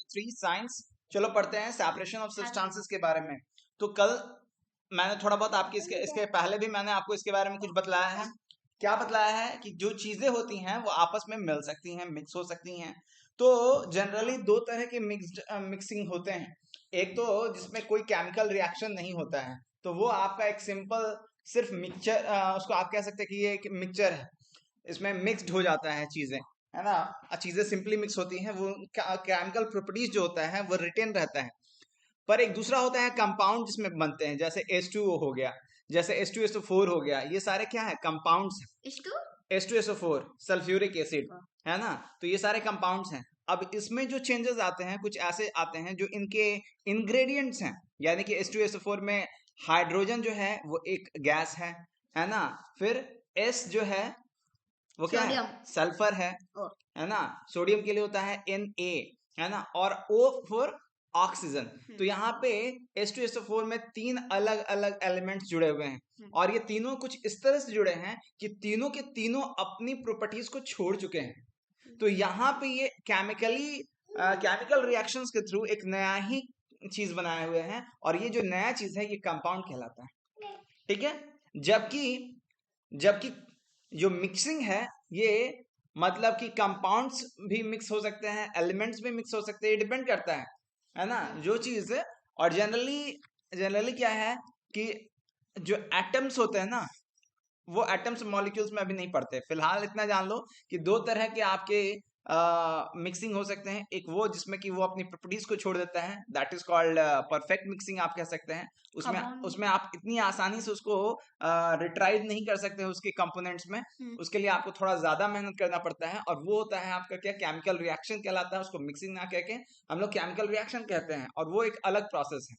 3 science. चलो पढ़ते हैं सेपरेशन ऑफ सब्सटेंसेस के बारे में। तो कल मैंने थोड़ा बहुत आपके इसके पहले भी मैंने आपको इसके बारे में कुछ बतलाया है। क्या बतलाया है कि जो चीजें होती हैं वो आपस में मिल सकती हैं, मिक्स हो सकती हैं। तो जनरली दो तरह के मिक्सिंग होते हैं। एक तो जिसमें कोई केमिकल रिएक्शन नहीं होता है, तो वो आपका एक सिंपल सिर्फ मिक्सचर, उसको आप कह सकते हैं कि ये एक मिक्सचर है, इसमें मिक्स्ड हो जाता है चीजें, है ना। चीजें सिंपली मिक्स होती हैं, वो केमिकल प्रॉपर्टीज जो होता है वो रिटेन रहता है। पर एक दूसरा होता है कंपाउंड जिसमें बनते हैं, जैसे H2O हो गया, जैसे H2SO4 हो गया, ये सारे क्या है, कंपाउंड्स हैं। H2SO4 सल्फ्यूरिक एसिड, है ना। तो ये सारे कंपाउंड्स हैं। अब इसमें जो चेंजेस आते हैं कुछ ऐसे आते हैं जो इनके इंग्रेडिएंट्स हैं, यानी कि H2SO4 में हाइड्रोजन जो है वो एक गैस है ना। फिर S जो है वो क्या है, सल्फर है ना। सोडियम के लिए होता है Na, है ना। और O फॉर ऑक्सीजन। तो यहाँ पे H2SO4 में 3 अलग अलग एलिमेंट्स जुड़े हुए हैं, और ये तीनों कुछ इस तरह से जुड़े हैं कि तीनों के तीनों अपनी प्रॉपर्टीज को छोड़ चुके हैं। तो यहाँ पे ये केमिकल रिएक्शंस के थ्रू एक नया ही चीज बनाए हुए हैं, और ये जो नया चीज है ये कंपाउंड कहलाता है, ठीक है। जबकि जो मिक्सिंग है ये मतलब कि कंपाउंड्स भी मिक्स हो सकते हैं, एलिमेंट्स भी मिक्स हो सकते हैं, डिपेंड करता है ना जो चीज। और जनरली क्या है कि जो एटम्स होते हैं ना, वो एटम्स मॉलिक्यूल्स में अभी नहीं पढ़ते। फिलहाल इतना जान लो कि दो तरह के आपके मिक्सिंग हो सकते हैं। एक वो जिसमें कि वो अपनी प्रॉपर्टीज को छोड़ देता है, that is called perfect mixing आप कह सकते हैं। उसमें आप इतनी आसानी से उसको रिट्राइव नहीं कर सकते उसके कंपोनेंट्स में, उसके लिए आपको थोड़ा ज्यादा मेहनत करना पड़ता है। और वो होता है आपका क्या, केमिकल रिएक्शन कहलाता है। उसको मिक्सिंग ना कह के हम लोग केमिकल रिएक्शन कहते हैं, और वो एक अलग प्रोसेस है।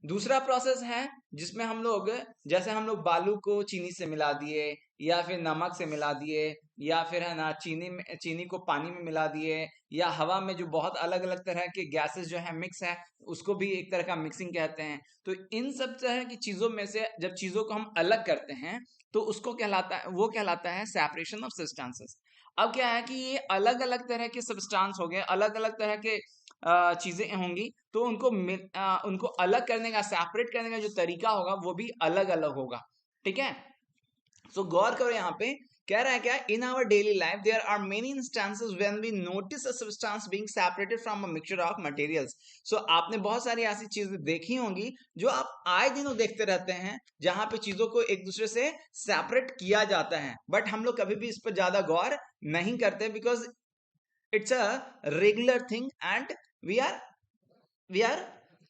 दूसरा प्रोसेस है जिसमें हम लोग, जैसे हम लोग बालू को चीनी से मिला दिए, या फिर नमक से मिला दिए, या फिर है ना चीनी को पानी में मिला दिए, या हवा में जो बहुत अलग अलग तरह के गैसेस जो है मिक्स है, उसको भी एक तरह का मिक्सिंग कहते हैं। तो इन सब तरह की चीजों में से जब चीजों को हम अलग करते हैं तो उसको कहलाता है सेपरेशन ऑफ सब्सटेंसेस। अब क्या है कि ये अलग अलग तरह के सब्सटेंस हो गए, अलग अलग तरह के चीजें होंगी, तो उनको अलग करने का, सेपरेट करने का जो तरीका होगा वो भी अलग अलग होगा, ठीक है। सो गौर करो, यहाँ पे कह रहा है क्या, in our daily life there are many instances when we notice a substance being separated from a mixture of materials. So आपने बहुत सारी ऐसी चीजें देखी होंगी जो आप आए दिनों देखते रहते हैं, जहां पे चीजों को एक दूसरे से सेपरेट किया जाता है, बट हम लोग कभी भी इस पर ज्यादा गौर नहीं करते, because it's a regular thing and we are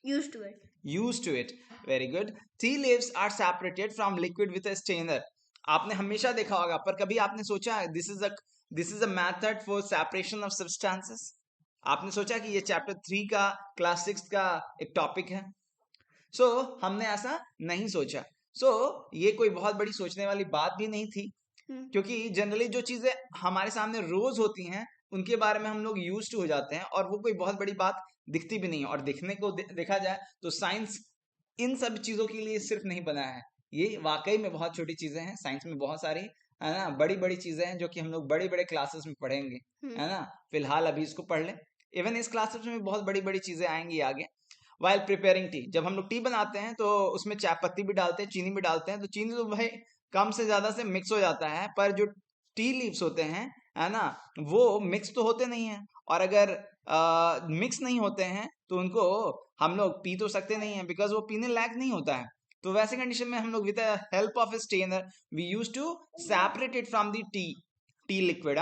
used to it. Very good. Tea leaves are separated from liquid with a strainer. आपने हमेशा देखा होगा, पर कभी आपने सोचा this is a method for separation of substances? आपने सोचा कि ये चैप्टर 3 का क्लास 6 का एक टॉपिक है? हमने ऐसा नहीं सोचा। ये कोई बहुत बड़ी सोचने वाली बात भी नहीं थी, क्योंकि जनरली जो चीजें हमारे सामने रोज होती हैं उनके बारे में हम लोग यूज्ड हो जाते हैं, और वो कोई बहुत बड़ी बात दिखती भी नहीं है। और दिखने को देखा जाए तो साइंस इन सब चीजों के लिए सिर्फ नहीं बना है, ये वाकई में बहुत छोटी चीजें हैं। साइंस में बहुत सारी, है ना, बड़ी बड़ी चीजें हैं जो कि हम लोग बड़े बड़े क्लासेस में पढ़ेंगे, है ना। फिलहाल अभी इसको पढ़ ले, इवन इस क्लासेस में बहुत बड़ी बड़ी चीजें आएंगी आगे। वाइल प्रिपेयरिंग टी, जब हम लोग टी बनाते हैं तो उसमें चाय पत्ती भी डालते हैं, चीनी भी डालते हैं। तो चीनी तो भाई कम से ज्यादा से मिक्स हो जाता है, पर जो टी लीव्स होते हैं, है ना, वो मिक्स तो होते नहीं है। और अगर मिक्स नहीं होते हैं तो उनको हम लोग पी तो सकते नहीं है, बिकॉज वो पीने लायक नहीं होता है। तो वैसे कंडीशन में हम लोग with help of a strainer we use to separate it from the tea liquid.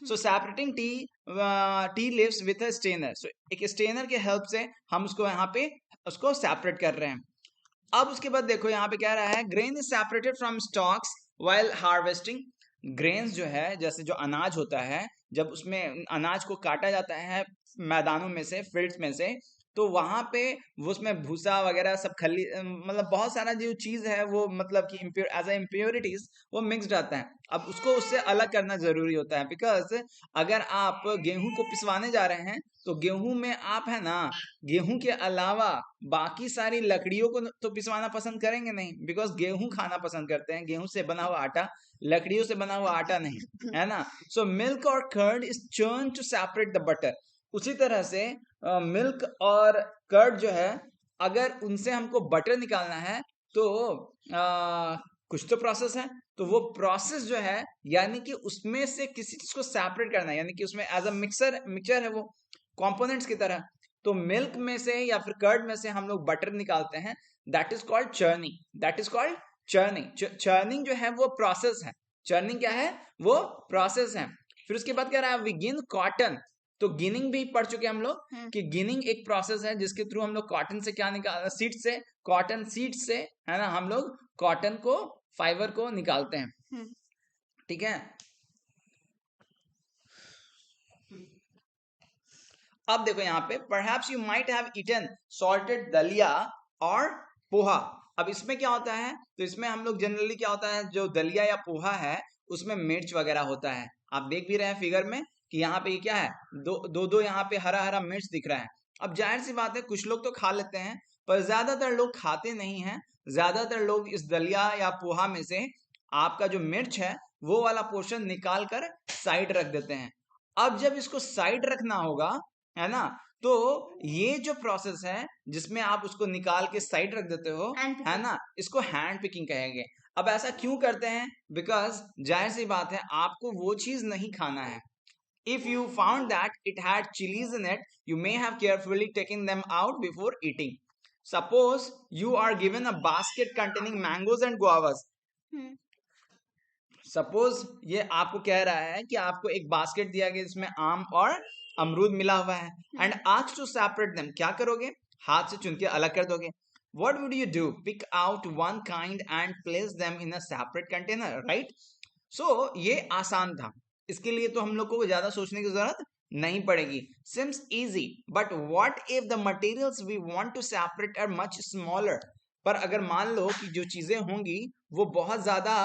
So separating tea leaves with a strainer. So एक स्ट्रेनर के हेल्प से हम उसको यहाँ पे उसको सेपरेट कर रहे हैं। अब उसके बाद देखो यहाँ पे कह रहा है, grain is separated from stocks while harvesting. Grains जो है, जैसे जो अनाज होता है, जब उसमें अनाज को काटा जाता है मैदानों में से, फील्ड्स में से, तो वहां पे वो उसमें भूसा वगैरह सब खली, मतलब बहुत सारा जो चीज है वो मतलब कि एज इम्प्योरिटीज वो मिक्सड आता है। अब उसको उससे अलग करना जरूरी होता है, बिकॉज अगर आप गेहूं को पिसवाने जा रहे हैं तो गेहूं में आप, है ना, गेहूं के अलावा बाकी सारी लकड़ियों को तो पिसवाना पसंद करेंगे नहीं, बिकॉज गेहूं खाना पसंद करते हैं, गेहूं से बना हुआ आटा, लकड़ियों से बना हुआ आटा नहीं, है ना। सो मिल्क और curd is churn to separate the butter. उसी तरह से मिल्क और कर्ड जो है, अगर उनसे हमको बटर निकालना है तो कुछ तो प्रोसेस है, तो वो प्रोसेस जो है यानी कि उसमें से किसी चीज को सेपरेट करना है, यानी कि उसमें एज अ मिक्सचर है वो कंपोनेंट्स की तरह। तो मिल्क में से या फिर कर्ड में से हम लोग बटर निकालते हैं, that is called churning, that is called churning. Churning जो है वो प्रोसेस है, चर्निंग क्या है, वो प्रोसेस है। फिर उसके बाद कह रहा है वी गिन कॉटन, तो गिनिंग भी पढ़ चुके हम लोग कि गिनिंग एक प्रोसेस है जिसके थ्रू हम लोग कॉटन से क्या निकाल, सीड से, कॉटन सीड से, है ना, हम लोग कॉटन को, फाइबर को निकालते हैं। ठीक है, अब देखो यहाँ पे perhaps you might have eaten salted दलिया और पोहा। अब इसमें क्या होता है, तो इसमें हम लोग जनरली क्या होता है, जो दलिया या पोहा है उसमें मिर्च वगैरह होता है। आप देख भी रहे हैं फिगर में कि यहाँ पे क्या है, दो यहाँ पे हरा हरा मिर्च दिख रहा है। अब जाहिर सी बात है कुछ लोग तो खा लेते हैं, पर ज्यादातर लोग खाते नहीं हैं। ज्यादातर लोग इस दलिया या पोहा में से आपका जो मिर्च है वो वाला पोर्शन निकाल कर साइड रख देते हैं। अब जब इसको साइड रखना होगा, है ना, तो ये जो प्रोसेस है जिसमें आप उसको निकाल के साइड रख देते हो, है ना, इसको हैंड पिकिंग कहेंगे। अब ऐसा क्यों करते हैं, बिकॉज जाहिर सी बात है आपको वो चीज नहीं खाना है। If you found that it had chilies in it, you may have carefully taken them out before eating. Suppose you are given a basket containing mangoes and guavas. Suppose ये आपको कह रहा है कि आपको एक बास्केट दिया गया जिसमें आम और अमरूद मिला हुआ है, and asked to separate them, क्या करोगे, हाथ से चुन के अलग कर दोगे। What would you do? Pick out one kind and place them in a separate container, right? So ये आसान था, इसके लिए तो हम लोग को ज्यादा सोचने की जरूरत नहीं पड़ेगी। Seems easy, but what if the materials we want to separate are much smaller? पर अगर मान लो कि जो चीजें होंगी वो बहुत ज्यादा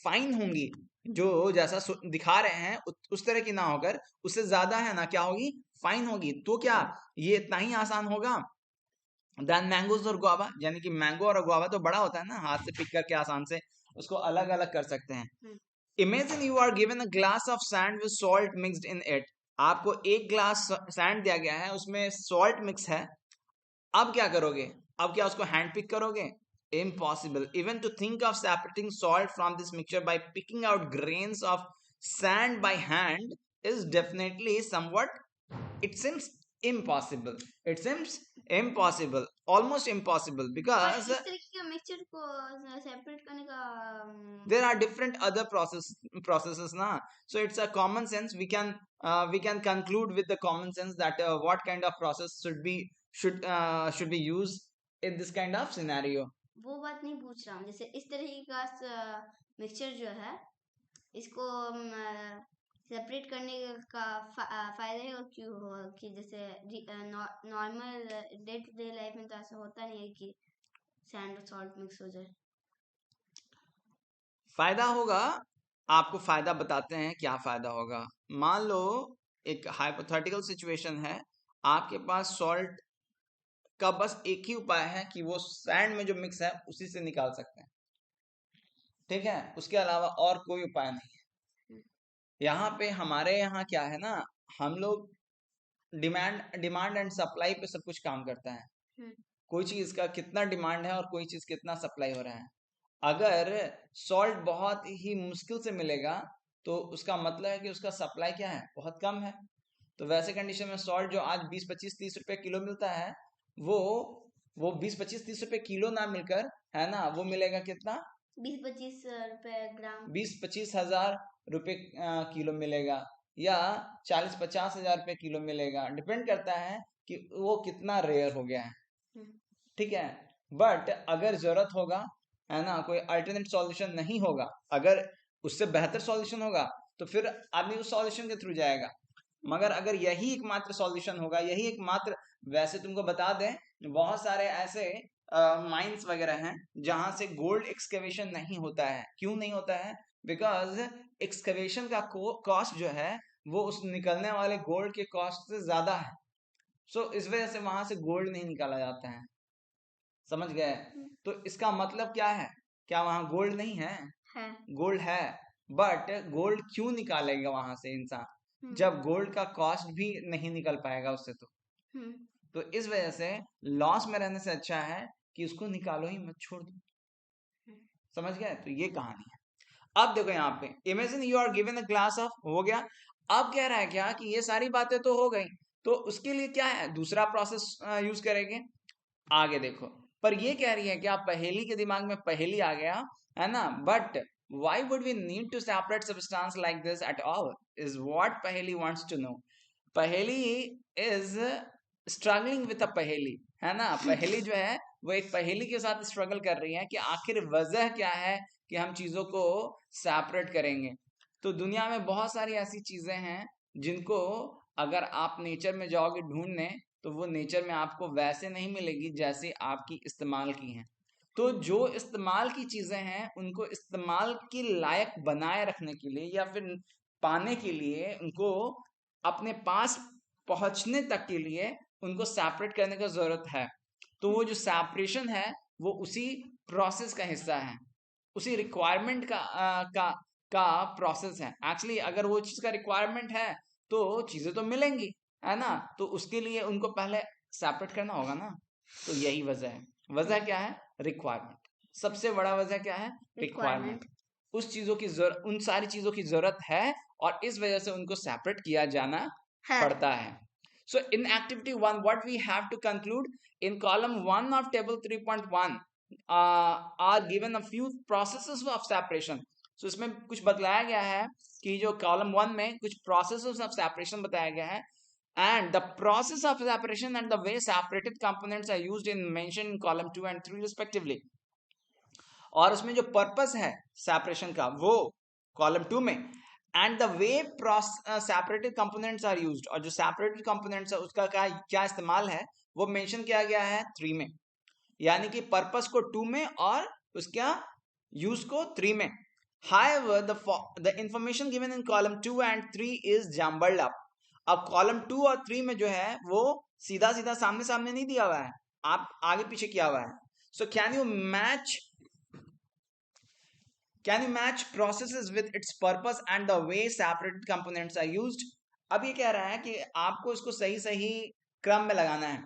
फाइन होंगी, जो जैसा दिखा रहे हैं उस तरह की ना होकर उससे ज्यादा, है ना, क्या होगी, फाइन होगी, तो क्या ये इतना ही आसान होगा देन मैंगोज और गुआवा, यानी कि मैंगो और गुआवा तो बड़ा होता है ना, हाथ से पिक करके आसान से उसको अलग अलग कर सकते हैं। Imagine you are given a glass of sand with salt mixed in it, आपको एक ग्लास सैंड दिया गया है, उसमें सॉल्ट मिक्स है। अब क्या करोगे, अब क्या उसको हैंड पिक करोगे, impossible even to think of separating salt from this mixture by picking out grains of sand by hand is definitely somewhat, it seems impossible, it seems impossible, almost impossible, because इस तरीके का mixture को separate करने का there are different other processes na, so it's a common sense, we can conclude with the common sense that what kind of process should be used in this kind of scenario. वो बात नहीं पूछ रहा हूँ, जैसे इस तरीके का मिक्सचर जो है इसको सेपरेट करने का फायदा है, और क्यों हो कि जैसे normal day to day life में तो ऐसा होता नहीं है कि सैंड और सॉल्ट मिक्स हो जाए। फायदा होगा, आपको फायदा बताते हैं क्या फायदा होगा। मान लो एक हाइपोथेटिकल सिचुएशन है, आपके पास सॉल्ट का बस एक ही उपाय है कि वो सैंड में जो मिक्स है उसी से निकाल सकते हैं, ठीक है, उसके अलावा और कोई उपाय नहीं है। यहाँ पे हमारे यहाँ क्या है ना, हम लोग डिमांड एंड सप्लाई पे सब कुछ काम करता है। कोई चीज का कितना डिमांड है और कोई चीज कितना सप्लाई हो रहा है। अगर सॉल्ट बहुत ही मुश्किल से मिलेगा तो उसका मतलब है कि उसका सप्लाई क्या है, बहुत कम है। तो वैसे कंडीशन में सॉल्ट जो आज 20, 25, 30 रुपए किलो मिलता है, वो 20, 25, 30 रुपए किलो ना मिलकर, है ना, वो मिलेगा कितना, 20-25 रुपए ग्राम, 20-25 हजार रुपए किलो मिलेगा, या 40-50 हजार रुपए किलो मिलेगा, डिपेंड करता है कि वो कितना रेयर हो गया है, ठीक है। बट अगर जरूरत होगा, है ना, कोई अल्टरनेट सॉल्यूशन नहीं होगा, अगर उससे बेहतर सॉल्यूशन होगा तो फिर आदमी उस सॉल्यूशन के थ्रू जाएगा। मगर अगर यही एकमात्र सॉल्यूशन होगा, यही एकमात्र, वैसे तुमको बता दें बहुत सारे ऐसे माइंस वगैरह हैं जहां से गोल्ड एक्सकेवेशन नहीं होता है। क्यों नहीं होता है, बिकॉज एक्सकेवेशन का कॉस्ट जो है वो उस निकलने वाले गोल्ड के कॉस्ट से ज्यादा है। सो इस वजह से वहां से गोल्ड नहीं निकाला जाता है, समझ गए। तो इसका मतलब क्या है, क्या वहां गोल्ड नहीं है, है। गोल्ड है, बट गोल्ड क्यों निकालेगा वहां से इंसान, जब गोल्ड का कॉस्ट भी नहीं निकल पाएगा उससे। तो इस वजह से लॉस में रहने से अच्छा है कि उसको निकालो ही मत, छोड़ दो। समझ गए? तो ये कहानी है। अब देखो यहाँ पे imagine you are given a glass of, हो गया। अब कह रहा है क्या कि ये सारी बातें तो हो गई, तो उसके लिए क्या है, दूसरा प्रोसेस यूज करेंगे। आगे देखो, पर ये कह रही है कि आप पहेली के दिमाग में पहेली आ गया है ना, but why would we need to separate substance like this at all is what पहेली wants to know. पहेली is struggling with a पहेली, है ना। पहेली जो है वो एक पहेली के साथ स्ट्रगल कर रही है कि आखिर वजह क्या है कि हम चीजों को सेपरेट करेंगे। तो दुनिया में बहुत सारी ऐसी चीजें हैं जिनको अगर आप नेचर में जाओगे ढूंढने, तो वो नेचर में आपको वैसे नहीं मिलेगी जैसे आपकी इस्तेमाल की हैं। तो जो इस्तेमाल की चीजें हैं उनको इस्तेमाल के लायक बनाए रखने के लिए या फिर पाने के लिए, उनको अपने पास पहुंचने तक के लिए उनको सेपरेट करने का जरूरत है। तो वो जो सेपरेशन है वो उसी प्रोसेस का हिस्सा है, उसी रिक्वायरमेंट का प्रोसेस है। एक्चुअली अगर वो चीज का रिक्वायरमेंट है तो चीजें तो मिलेंगी, है ना। तो उसके लिए उनको पहले सेपरेट करना होगा ना। तो यही वजह है। वजह क्या है? रिक्वायरमेंट। सबसे बड़ा वजह क्या है? रिक्वायरमेंट। उस चीजों की जरूरत, उन सारी चीजों की जरूरत है और इस वजह से उनको सेपरेट किया जाना पड़ता है। So in activity 1, what we have to conclude, in column 1 of table 3.1 are given a few processes of separation. So इसमें कुछ बतलाया गया है कि जो column 1 में कुछ processes of separation बताया गया है, and the process of separation and the way separated components are used in mentioned in column 2 and 3 respectively. और उसमें जो पर्पस है सेपरेशन का वो कॉलम 2 में, and the way separated components are used, और जो सेपरेटेड कंपोनेंट्स है उसका क्या इस्तेमाल है वो मेंशन किया गया है 3 में। यानी कि पर्पस को 2 में और उसका यूज को 3 में। However, the information given in column 2 and 3 is jumbled up. अब कॉलम 2 और 3 में जो है वो सीधा सीधा सामने सामने नहीं दिया हुआ है, आप आगे पीछे किया हुआ है। So can you match processes with its purpose and the way separated components are used? अब ये कह रहा है कि आपको इसको सही सही क्रम में लगाना है।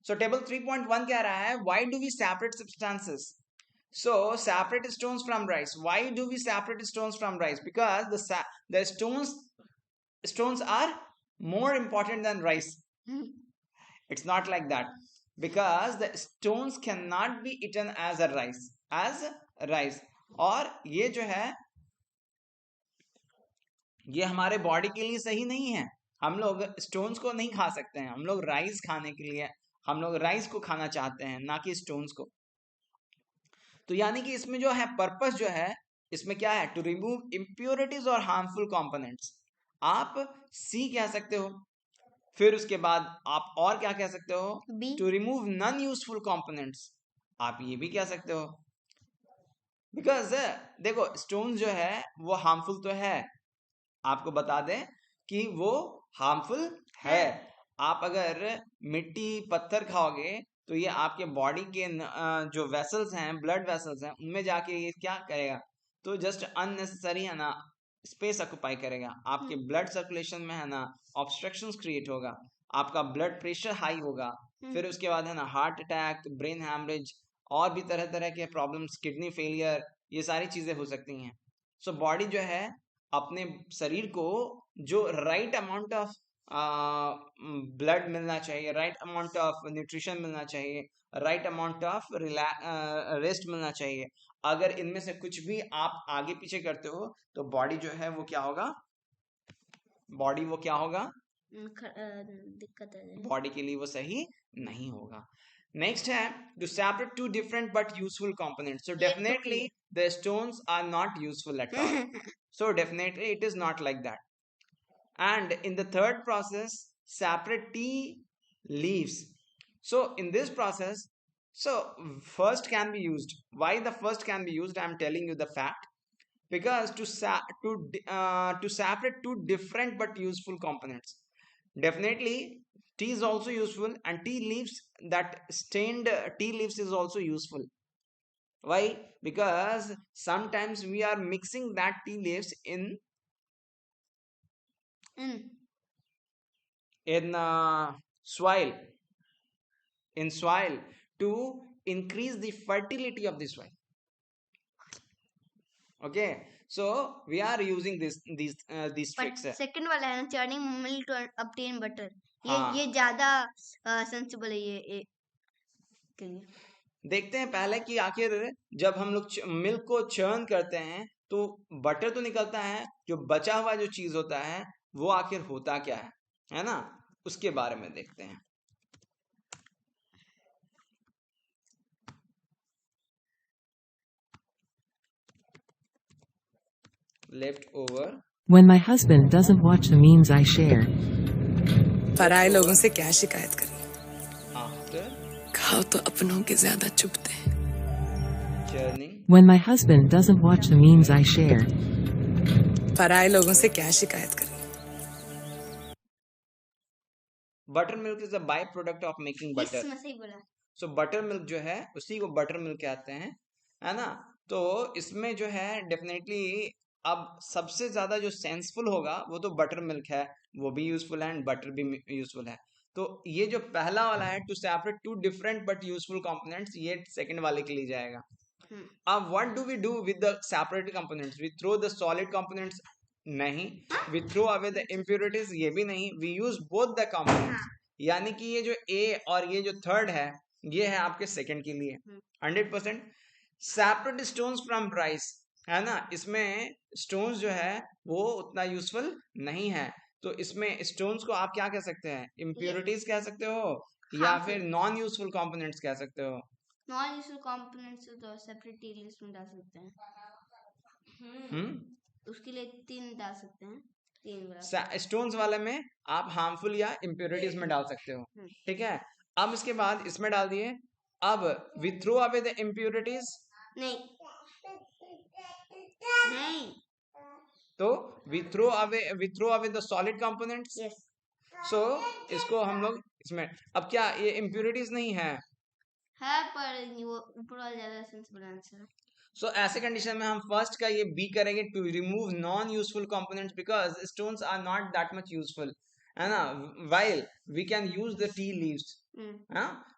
So table 3.1 कह रहा है why do we separate substances? So separate stones from rice. Why do we separate stones from rice? Because the stones are more important than rice. It's not like that, because the stones cannot be eaten as rice. और ये जो है ये हमारे body के लिए सही नहीं है। हम लोग स्टोन्स को नहीं खा सकते हैं, हम लोग राइस खाने के लिए, हम लोग राइस को खाना चाहते हैं, ना कि स्टोन्स को। तो यानी कि इसमें जो है पर्पस जो है इसमें क्या है, टू रिमूव इम्प्योरिटीज और हार्मफुल कंपोनेंट्स। आप सी कह सकते हो, फिर उसके बाद आप और क्या कह सकते हो, to remove non useful components, आप ये भी कह सकते हो। बिकॉज देखो स्टोन जो है वो हार्मफुल तो है, आपको बता दें कि वो हार्मफुल है। आप अगर मिट्टी पत्थर खाओगे तो ये आपके बॉडी के जो वेसल्स हैं, ब्लड वेसल्स हैं, उनमें जाके ये क्या करेगा, तो जस्ट अननेसेसरी है ना स्पेस ऑक्युपाई करेगा। आपके ब्लड सर्कुलेशन में है ना ऑब्स्ट्रक्शंस क्रिएट होगा, आपका ब्लड प्रेशर हाई होगा, फिर उसके बाद है ना हार्ट अटैक, ब्रेन हैमरेज और भी तरह तरह के प्रॉब्लम्स, किडनी फेलियर, ये सारी चीजें हो सकती हैं। सो बॉडी जो है अपने शरीर को जो राइट अमाउंट ऑफ ब्लड मिलना चाहिए, राइट अमाउंट ऑफ न्यूट्रिशन मिलना चाहिए, राइट अमाउंट ऑफ रेस्ट मिलना चाहिए, अगर इनमें से कुछ भी आप आगे पीछे करते हो तो बॉडी जो है वो क्या होगा, बॉडी वो क्या होगा, दिक्कत है, बॉडी के लिए वो सही नहीं होगा। नेक्स्ट है to separate two different but useful components. So definitely the stones are not useful at all. So definitely it is not like that. And in the third process, separate tea leaves. So in this process, so first can be used. Why the first can be used? I am telling you the fact. Because to separate two different but useful components. Definitely tea is also useful, and tea leaves, that stained tea leaves is also useful. Why? Because sometimes we are mixing that tea leaves in in soil, in soil to increase the fertility of the soil. Okay, so we are using these but tricks है. Second वाला है ना, churning milk to obtain butter, हाँ. ये ज्यादा sensible है ये के लिए. देखते हैं पहले कि आखिर जब हम लोग मिल्क को चर्न करते हैं तो बटर तो निकलता है, जो बचा हुआ जो चीज होता है वो आखिर होता क्या है ना, उसके बारे में देखते हैं. Left over. When my husband doesn't watch the memes I share. पराये लोगों से क्या शिकायत करनी. आफ्टर खाओ तो अपनों के ज्यादा चुभते हैं. Churning. When my husband doesn't watch the memes I share. पराये लोगों से क्या शिकायत करनी. Butter milk is a by product of making yes, butter. मैं सही बोला. सो बटर मिल्क जो है उसी को बटर मिल्क कहते हैं, है ना. तो इसमें जो है डेफिनेटली अब सबसे ज्यादा जो सेंसफुल होगा वो तो बटर मिल्क है, वो भी यूजफुल है एंड बटर भी यूजफुल है. तो ये जो पहला वाला है to separate two different but useful components, ये सेकंड वाले के लिए जाएगा. अब what do we do with the separated components? We throw the solid components? नहीं. We throw away the impurities? ये भी नहीं. We use both the components. यानी कि ये जो ए और ये जो थर्ड है ये है आपके सेकंड के लिए 100%. सेपरेट स्टोन्स फ्रॉम राइस, है ना. इसमें स्टोन्स जो है वो उतना यूजफुल नहीं है. तो इसमें स्टोन्स को आप क्या कह सकते हैं? इम्प्योरिटीज कह सकते हो या फिर नॉन यूजफुल कंपोनेंट्स कह सकते हो. नॉन यूजफुल कंपोनेंट्स तो सेपरेट टी लिस्ट में डाल सकते हैं. उसके लिए 3 डाल सकते हैं. 3 वाला स्टोन्स वाले में आप हार्मफुल या इम्प्योरिटीज में डाल सकते हो. ठीक है. अब इसके बाद इसमें डाल दिए. अब we throw away the impurities. नहीं, नहीं. तो we throw away the solid components. Yes. So इसको हम लोग इसमें, अब क्या ये इम्प्योरिटीज नहीं है? पर वो ऊपर वाला ज्यादा सेंसिबल आंसर है. सो ऐसे कंडीशन में हम फर्स्ट का ये बी करेंगे, to remove non useful components because stones are not that much useful, है ना. While we can use the tea leaves.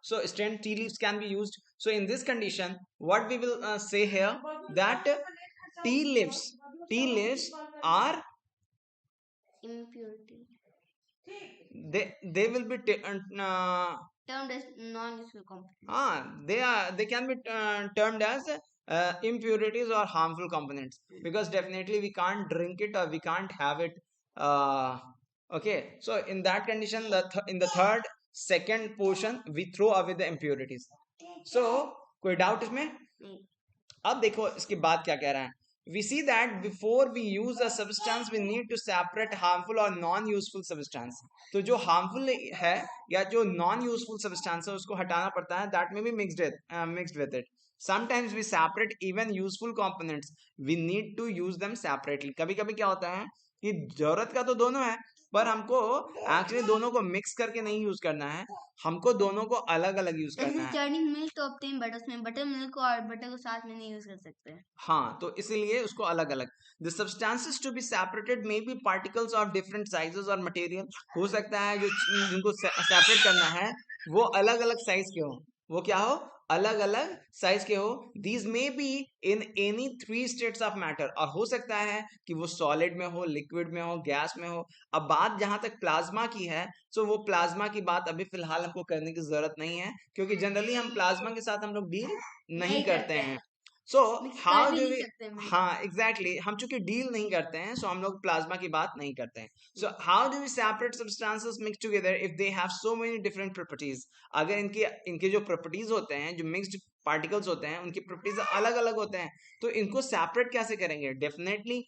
So stained tea leaves can be used. So in this condition what we will say here that tea leaves are Impurity they will be termed as non-useful components. they can be termed as impurities or harmful components because definitely we can't drink it or we can't have it. Okay, so in that condition in the third second portion we throw away the impurities. So कोई doubt इसमें? नहीं. अब देखो इसके बाद क्या कह रहा है. we see that before we use a substance we need to separate harmful or non useful substance. तो जो harmful है या जो non useful substance है उसको हटाना पड़ता है. that may be mixed with it. sometimes we separate even useful components. we need to use them separately. कभी कभी क्या होता है कि जरूरत का तो दोनों है पर हमको एक्चुअली दोनों को मिक्स करके नहीं यूज करना है, हमको दोनों को अलग अलग यूज करना है. चर्निंग मिल्क तो ऑब्टेन बटर, उसमें बटर मिल्क और बटर को साथ में नहीं यूज कर सकते. हाँ, तो इसीलिए उसको अलग अलग. The substances to be separated may be particles of different sizes और मटेरियल. हो सकता है जो जिनको सेपरेट करना है वो अलग अलग साइज के हो, वो क्या हो, अलग अलग साइज के हो. These may be in any 3 states of matter. और हो सकता है कि वो सॉलिड में हो, लिक्विड में हो, गैस में हो. अब बात जहां तक प्लाज्मा की है, सो वो प्लाज्मा की बात अभी फिलहाल हमको करने की जरूरत नहीं है क्योंकि जनरली हम प्लाज्मा के साथ हम लोग डील नहीं करते हैं. सो हाउ डू वी, हाँ एग्जैक्टली, हम चूंकि डील नहीं करते हैं सो हम लोग प्लाज्मा की बात नहीं करते हैं. So how do we separate substances mix together if they have so many different properties. अगर इनके जो प्रॉपर्टीज होते हैं, जो मिक्स्ड पार्टिकल्स होते हैं, उनकी प्रॉपर्टीज अलग अलग होते हैं, तो इनको सेपरेट कैसे करेंगे? Definitely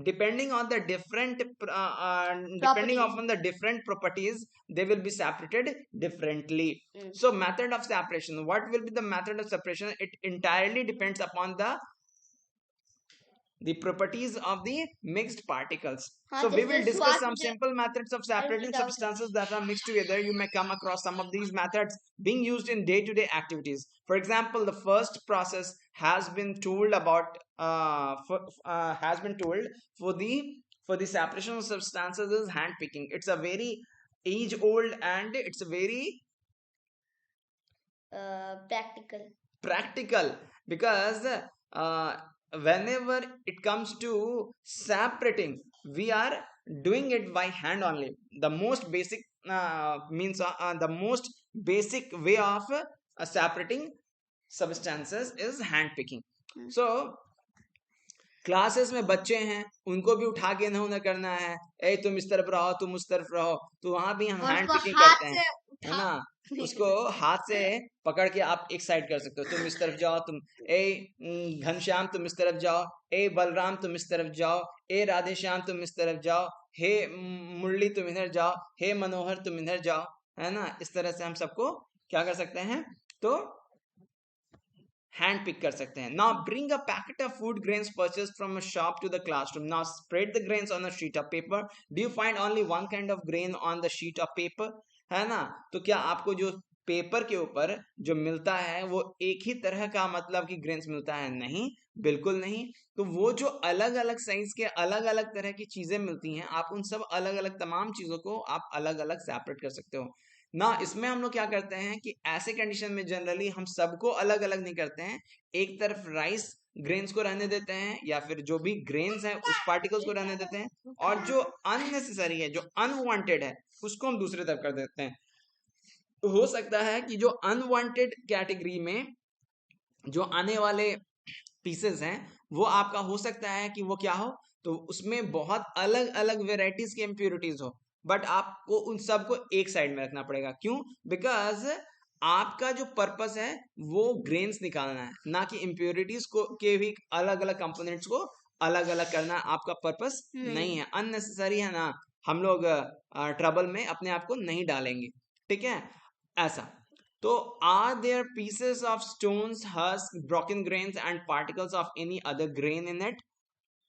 depending on the different properties they will be separated differently. So method of separation, what will be the method of separation? It entirely depends upon the properties of the mixed particles. So we will discuss some simple methods of separating substances that are mixed together. You may come across some of these methods being used in day-to-day activities. For example, the first process has been told about for the separation of substances is hand picking. It's a very age old and it's very practical. because whenever it comes to separating, we are doing it by hand only. The most basic means the most basic way of separating substances is hand picking. So classes में बच्चे हैं, उनको भी उठा के इन्होंने करना है, ए तुम इस तरफ रहो, तुम उस तरफ रहो, तो वहां भी हम हैंड पिकिंग करते हैं, है ना। उसको हाथ से पकड़ के आप एक साइड कर सकते हो, तुम इस तरफ जाओ, तुम ए घनश्याम तुम इस तरफ जाओ, ए बलराम तुम इस तरफ जाओ, ए राधे श्याम तुम इस तरफ जाओ, हे मुरली तुम इधर जाओ, हे मनोहर तुम इधर जाओ, है ना। इस तरह से हम सबको क्या कर सकते हैं, तो हैंड पिक कर सकते हैं. Now bring a packet of food grains purchase from a shop to the classroom. Now spread the grains on a sheet of paper. Do you find only one kind of grain on the sheet of paper, है ना. तो क्या आपको जो paper के ऊपर जो मिलता है वो एक ही तरह का मतलब कि ग्रेन्स मिलता है? नहीं, बिल्कुल नहीं. तो वो जो अलग अलग साइज के अलग अलग तरह की चीजें मिलती हैं, आप उन सब अलग अलग तमाम चीजों को आप अलग अलग सेपरेट कर सकते हो ना. इसमें हम लोग क्या करते हैं कि ऐसे कंडीशन में जनरली हम सबको अलग अलग नहीं करते हैं. एक तरफ राइस ग्रेन्स को रहने देते हैं, या फिर जो भी ग्रेन्स है उस पार्टिकल्स को रहने देते हैं, और जो अननेसेसरी है, जो अनवांटेड है, उसको हम दूसरी तरफ कर देते हैं. हो सकता है कि जो अनवांटेड कैटेगरी में जो आने वाले पीसेस हैं वो आपका हो सकता है कि वो क्या हो, तो उसमें बहुत अलग अलग वेराइटीज की इम्प्योरिटीज हो, बट आपको उन सबको एक साइड में रखना पड़ेगा. क्यों? बिकॉज आपका जो पर्पस है वो ग्रेन्स निकालना है, ना कि इम्प्योरिटीज को के भी अलग अलग कंपोनेंट्स को अलग अलग करना आपका पर्पस नहीं है. अननेसेसरी है ना, हम लोग ट्रबल में अपने आप को नहीं डालेंगे, ठीक है. ऐसा तो are there pieces of stones, husk, broken grains and particles of any other grain in it?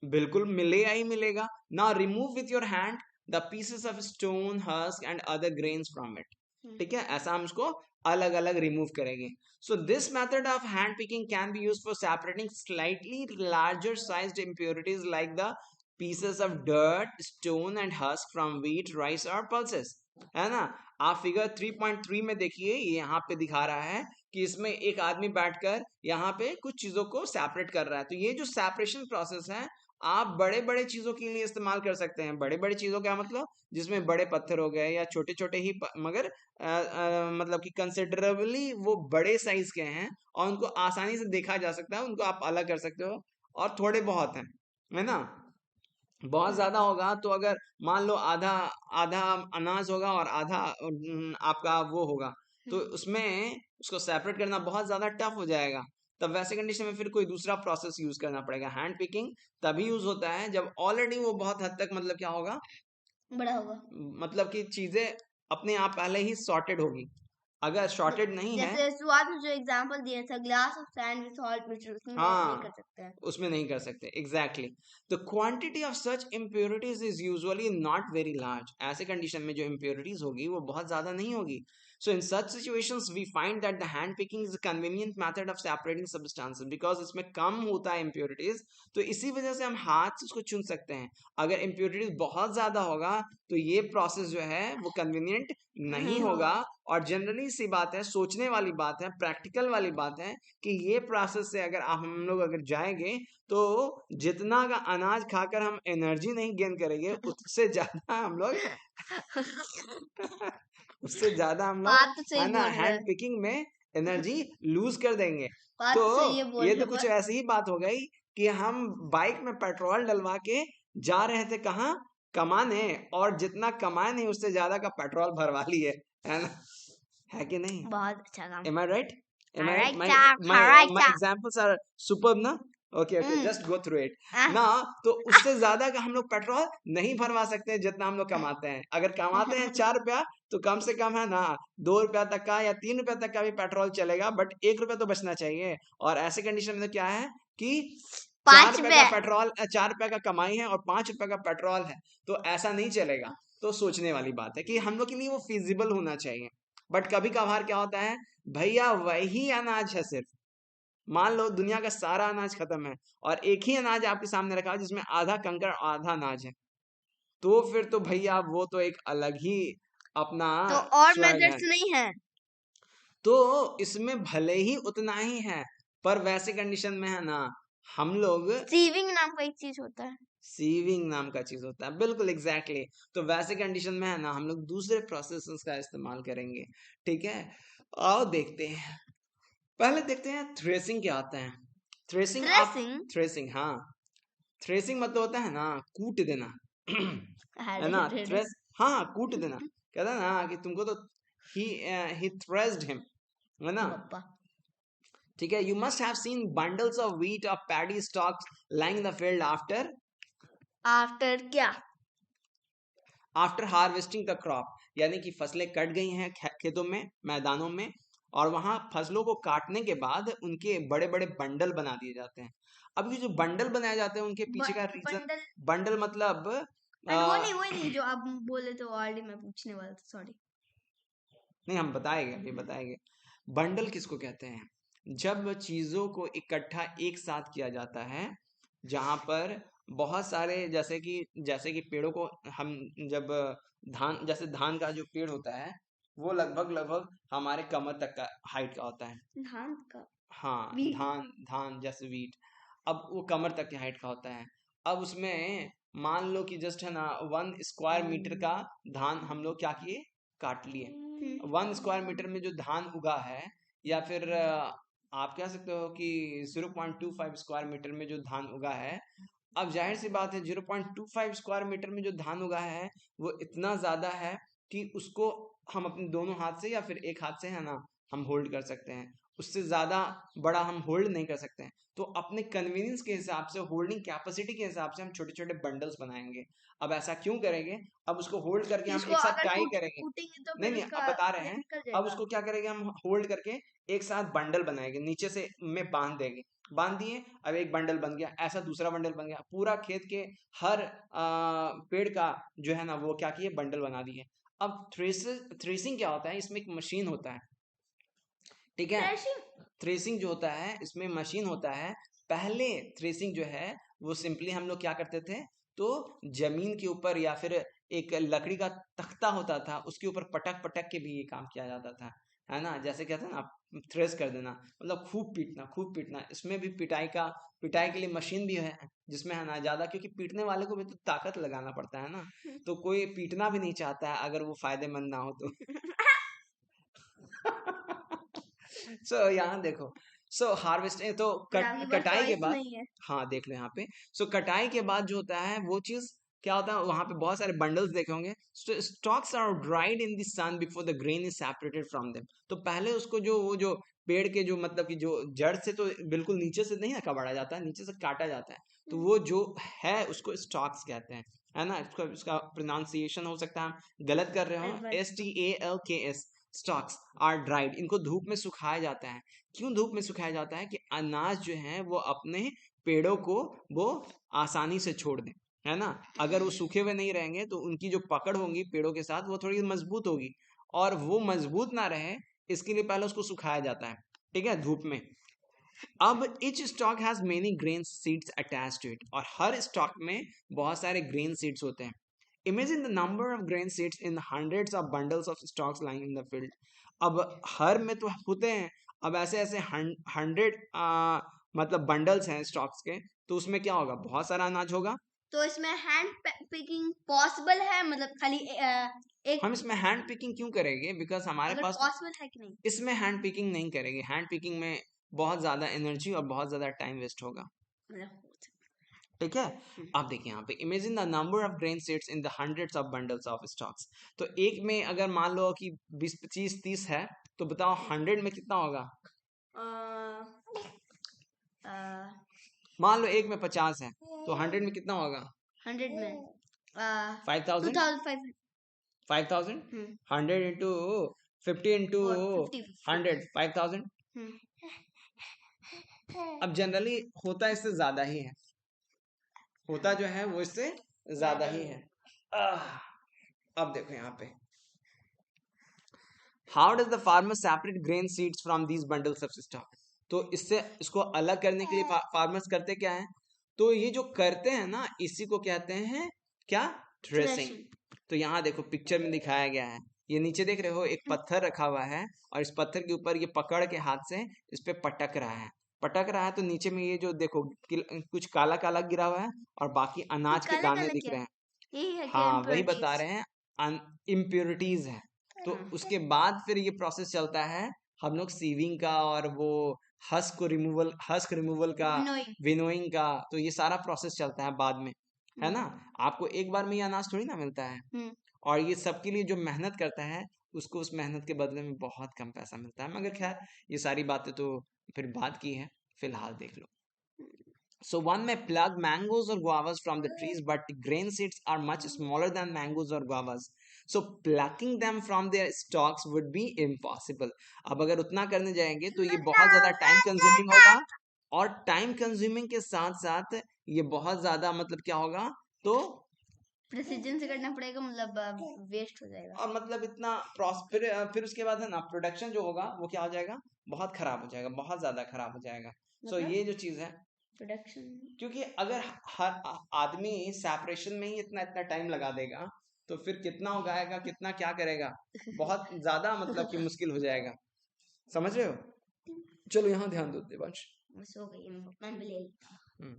बिल्कुल मिलेगा ही मिलेगा. Now remove with your hand the pieces of stone, husk and other grains from it. ठीक है, ऐसा हम इसको अलग अलग रिमूव करेंगे. So this method of hand picking can be used for separating slightly larger sized impurities like the pieces of dirt, stone and husk from wheat, rice or pulses, है ना. आप फिगर 3.3 में देखिए, ये यहाँ पे दिखा रहा है कि इसमें एक आदमी बैठकर यहाँ पे कुछ चीजों को सेपरेट कर रहा है. तो ये जो सेपरेशन प्रोसेस है आप बड़े बड़े चीजों के लिए इस्तेमाल कर सकते हैं. बड़े बड़े चीजों का मतलब जिसमें बड़े पत्थर हो गए या छोटे छोटे ही मगर मतलब कि कंसिडरेबली वो बड़े साइज के हैं और उनको आसानी से देखा जा सकता है, उनको आप अलग कर सकते हो. और थोड़े बहुत हैं, है ना. बहुत ज्यादा होगा तो अगर मान लो आधा आधा अनाज होगा और आधा आपका वो होगा, तो उसमें उसको सेपरेट करना बहुत ज्यादा टफ हो जाएगा. तब वैसे कंडीशन में फिर कोई दूसरा प्रोसेस यूज करना पड़ेगा. हैंड पिकिंग तभी यूज होता है जब ऑलरेडी वो बहुत हद तक मतलब क्या होगा, बड़ा होगा, मतलब कि चीजें अपने आप पहले ही सॉर्टेड होगी. अगर सॉर्टेड नहीं है, जैसे शुरुआत में जो एग्जांपल दिया था glass of sand with salt mixture, उसमें नहीं कर सकते हैं, उसमें नहीं कर सकते. Exactly. The quantity of such impurities is usually not very large. ऐसे कंडीशन में जो इम्प्योरिटीज होगी वो बहुत ज्यादा नहीं होगी. So in such situations we find that the hand picking is a convenient method of separating substances because इसमें कम होता है impurities, तो इसी वजह से हम हाथ से उसको चुन सकते हैं. अगर impurities बहुत ज्यादा होगा तो ये प्रोसेस जो है वो कन्वीनियंट नहीं होगा. और जनरली सी बात है, सोचने वाली बात है, प्रैक्टिकल वाली बात है कि ये प्रोसेस से अगर हम लोग अगर जाएंगे तो जितना का अनाज खाकर हम एनर्जी नहीं गेन करेंगे, उससे ज्यादा हम लोग उससे ज्यादा हम लोग है ना हैंड पिकिंग में एनर्जी लूज कर देंगे. तो ये तो कुछ ऐसी ही बात हो गई कि हम बाइक में पेट्रोल डलवा के जा रहे थे कहाँ, कमाने, और जितना कमाए नहीं उससे ज्यादा का पेट्रोल भरवा लिए, है ना. है कि नहीं? बहुत अच्छा काम. Am I right? Am I right? My examples are superb ना. Okay, just go through it. ना तो उससे ज्यादा का हम लोग पेट्रोल नहीं भरवा सकते जितना हम लोग कमाते हैं. अगर कमाते हैं 4 रुपया तो कम से कम है ना 2 रुपया तक का या 3 रुपया तक का भी पेट्रोल चलेगा, बट 1 रुपया तो बचना चाहिए. और ऐसे कंडीशन में क्या है कि 4 रुपया का पेट्रोल, 4 रुपया का कमाई है और 5 रुपया का पेट्रोल है, तो ऐसा नहीं चलेगा. तो सोचने वाली बात है कि हम लोग के लिए वो फिजिबल होना चाहिए. बट कभी कभार क्या होता है, भैया वही अनाज है, सिर्फ मान लो दुनिया का सारा अनाज खत्म है और एक ही अनाज आपके सामने रखा है जिसमें आधा कंकड़ आधा अनाज है, तो फिर तो भैया वो तो एक अलग ही अपना तो और स्वैग है। मेथड्स नहीं है? तो इसमें भले ही उतना ही है, पर वैसे कंडीशन में है ना हम लोग सीविंग नाम का एक चीज होता है। सीविंग नाम का चीज होता है, बिल्कुल एग्जैक्टली तो वैसे कंडीशन में है ना हम लोग दूसरे प्रोसेसेस का इस्तेमाल करेंगे। ठीक है, आओ देखते हैं। पहले देखते हैं थ्रेसिंग क्या आता है। थ्रेसिंग थ्रेसिंग, हाँ, थ्रेसिंग मतलब होता है ना कूट देना है ना। थ्रेस, हाँ, कूट देना। कहता है ना कि तुमको तो he thrashed him, है ना। ठीक है, you must have seen bundles of wheat or paddy stalks lying in the field after क्या? आफ्टर हार्वेस्टिंग द क्रॉप, यानी कि फसलें कट गई हैं खेतों में, मैदानों में, और वहां फसलों को काटने के बाद उनके बड़े बड़े बंडल बना दिए जाते हैं। अब ये जो बंडल बनाए जाते हैं उनके पीछे का रीजन, बंडल मतलब वो नहीं जो आप बोले तो ऑलरेडी मैं पूछने वाला था, सॉरी। नहीं, हम बताएंगे, अभी बताएंगे। बंडल किसको कहते हैं? जब चीजों को इकट्ठा एक साथ किया जाता है, जहां पर बहुत सारे, जैसे कि पेड़ों को हम जब जैसे धान का जो पेड़ होता है वो लगभग हमारे कमर तक का हाइट का होता है। धान का? हाँ, धान धान जैसे वीट, अब वो कमर तक की हाइट का होता है। अब उसमें मान लो कि जस्ट है ना 1 स्क्वायर मीटर का धान हम लोग क्या किए, काट लिए। 1 स्क्वायर मीटर में जो धान उगा है, या फिर आप कह सकते हो कि 0.25 स्क्वायर मीटर में जो धान उगा है, अब जाहिर सी बात है 0.25 स्क्वायर मीटर में जो धान उगा है वो इतना ज्यादा है कि उसको हम अपने दोनों हाथ से या फिर एक हाथ से है ना हम होल्ड कर सकते हैं, उससे ज्यादा बड़ा हम होल्ड नहीं कर सकते हैं। तो अपने कन्वीनियंस के हिसाब से, होल्डिंग कैपेसिटी के हिसाब से हम छोटे छोटे बंडल्स बनाएंगे। अब ऐसा क्यों करेंगे? अब उसको होल्ड करके हम एक साथ टाई करेंगे, नहीं, अब बता रहे हैं। अब उसको क्या करेंगे, हम होल्ड करके एक साथ बंडल बनाएंगे, नीचे से में बांध देंगे, बांध दिए, अब एक बंडल बन गया, ऐसा दूसरा बंडल बन गया, पूरा खेत के हर पेड़ का जो है ना वो क्या किए, बंडल बना दिए। अब थ्रेसिंग क्या होता है, इसमें एक मशीन होता है। ठीक है, थ्रेसिंग जो होता है इसमें मशीन होता है। पहले थ्रेसिंग जो है वो सिंपली हम लोग क्या करते थे, तो जमीन के ऊपर या फिर एक लकड़ी का तख्ता होता था उसके ऊपर पटक पटक के भी ये काम किया जाता था, है ना। जैसे कहते हैं ना थ्रेस कर देना, मतलब खूब पीटना, खूब पीटना। इसमें भी पिटाई के लिए मशीन भी है, जिसमें है ना ज्यादा, क्योंकि पीटने वाले को भी तो ताकत लगाना पड़ता है ना, तो कोई पीटना भी नहीं चाहता है अगर वो फायदेमंद ना हो तो सो यहाँ देखो, सो हार्वेस्टिंग तो कटाई के बाद, हाँ देख लो यहाँ पे, सो कटाई के बाद जो होता है वो चीज क्या होता है, वहां पे बहुत सारे बंडल्स देखे होंगे। Stalks are dried in the sun before the grain is separated from them. तो पहले उसको वो जो पेड़ के जो मतलब कि जो जड़ से तो बिल्कुल नीचे से नहीं काटा जाता है, नीचे से काटा जाता है, तो वो जो है उसको स्टॉक्स कहते हैं, है ना। इसका प्रोनाउंसिएशन हो सकता है हम गलत कर रहे हो, STALKS। स्टॉक्स आर ड्राइड, इनको धूप में सुखाया जाता है। क्यों धूप में सुखाया जाता है? कि अनाज जो है वो अपने पेड़ों को वो आसानी से छोड़ दें, है ना। अगर वो सूखे हुए नहीं रहेंगे तो उनकी जो पकड़ होगी पेड़ों के साथ वो थोड़ी मजबूत होगी, और वो मजबूत ना रहे इसके लिए पहले उसको सुखाया जाता है, ठीक है, धूप में। अब each stalk has many grain seeds attached to it, और हर स्टॉक में बहुत सारे ग्रेन सीड्स होते हैं। Imagine the number of grain seeds in hundreds of bundles of stalks lying in the field. अब हर में तो होते हैं, अब ऐसे ऐसे 100 मतलब बंडल्स हैं स्टॉक्स के, तो उसमें क्या होगा, बहुत सारा अनाज होगा। तो इसमें हैंड पिकिंग पॉसिबल है, मतलब खाली एक हम इसमें हैंड पिकिंग क्यों करेंगे, बिकॉज हमारे पास पॉसिबल है कि नहीं? इसमें हैंड पिकिंग नहीं करेंगे, हैंड पिकिंग में बहुत ज्यादा एनर्जी और बहुत ज्यादा टाइम वेस्ट होगा, ठीक है। अब देखिए यहाँ पे, imagine the number of grain seeds in the hundreds of bundles of stocks. तो एक में अगर मान लो कि 20 25 30 है, तो बताओ 100 में कितना होगा। मान लो एक में 50 है, तो 100 में कितना होगा। 100 में 5000 5000 100 इंटू 50 इंटू 100 5000। अब जनरली होता इससे ज्यादा ही है, होता जो है वो इससे ज्यादा ही है। अब देखो यहाँ पे, how does the farmer separate grain seeds from these bundles of stock. तो इसको अलग करने के लिए फार्मर्स करते क्या है, तो ये जो करते हैं ना इसी को कहते हैं क्या, थ्रेसिंग। तो यहाँ देखो पिक्चर में दिखाया गया है, ये नीचे देख रहे हो एक पत्थर रखा हुआ है और इस पत्थर के ऊपर ये पकड़ के हाथ से इस पे पटक रहा है तो नीचे में ये जो देखो कुछ काला काला गिरा हुआ है और बाकी अनाज के काला दाने काला दिख क्या रहे हैं। यही है क्या हाँ वही बता impurities? रहे हैं, इम्प्योरिटीज है। तो हाँ। उसके बाद फिर ये प्रोसेस चलता है, हम लोग सीविंग का और वो हस्क रिमूवल का, Winnowing. विनोइंग का, तो ये सारा प्रोसेस चलता है बाद में, है ना। आपको एक बार में ये अनाज थोड़ी ना मिलता है, हम्म। और ये सबके लिए जो मेहनत करता है उसको उस मेहनत के बदले में बहुत कम पैसा मिलता है। मगर खैर ये सारी बातें तो फिर बात की है, फिलहाल देख लो। So one may pluck mangoes or guavas from the trees, but grain seeds are much smaller than mangoes or guavas. So plucking them from their stalks would be impossible. अब अगर उतना करने जाएंगे तो ये बहुत ज्यादा टाइम कंज्यूमिंग होगा, और टाइम कंज्यूमिंग के साथ साथ ये बहुत ज्यादा मतलब क्या होगा, तो प्रेसिजन से करना पड़ेगा, मतलब वेस्ट हो जाएगा। और मतलब इतना फिर उसके बाद है ना प्रोडक्शन जो होगा वो क्या हो जाएगा, बहुत खराब हो जाएगा, बहुत ज्यादा खराब हो जाएगा। सो मतलब? ये जो चीज है, प्रोडक्शन, क्योंकि अगर हर आदमी सेपरेशन में ही इतना इतना टाइम लगा देगा तो फिर कितना उगाएगा, कितना क्या करेगा, बहुत ज्यादा मतलब कि मुश्किल हो जाएगा। समझ रहे हो? चलो यहाँ ध्यान दो देवांश। बस हो गई, मैं भी ले लेता हूँ।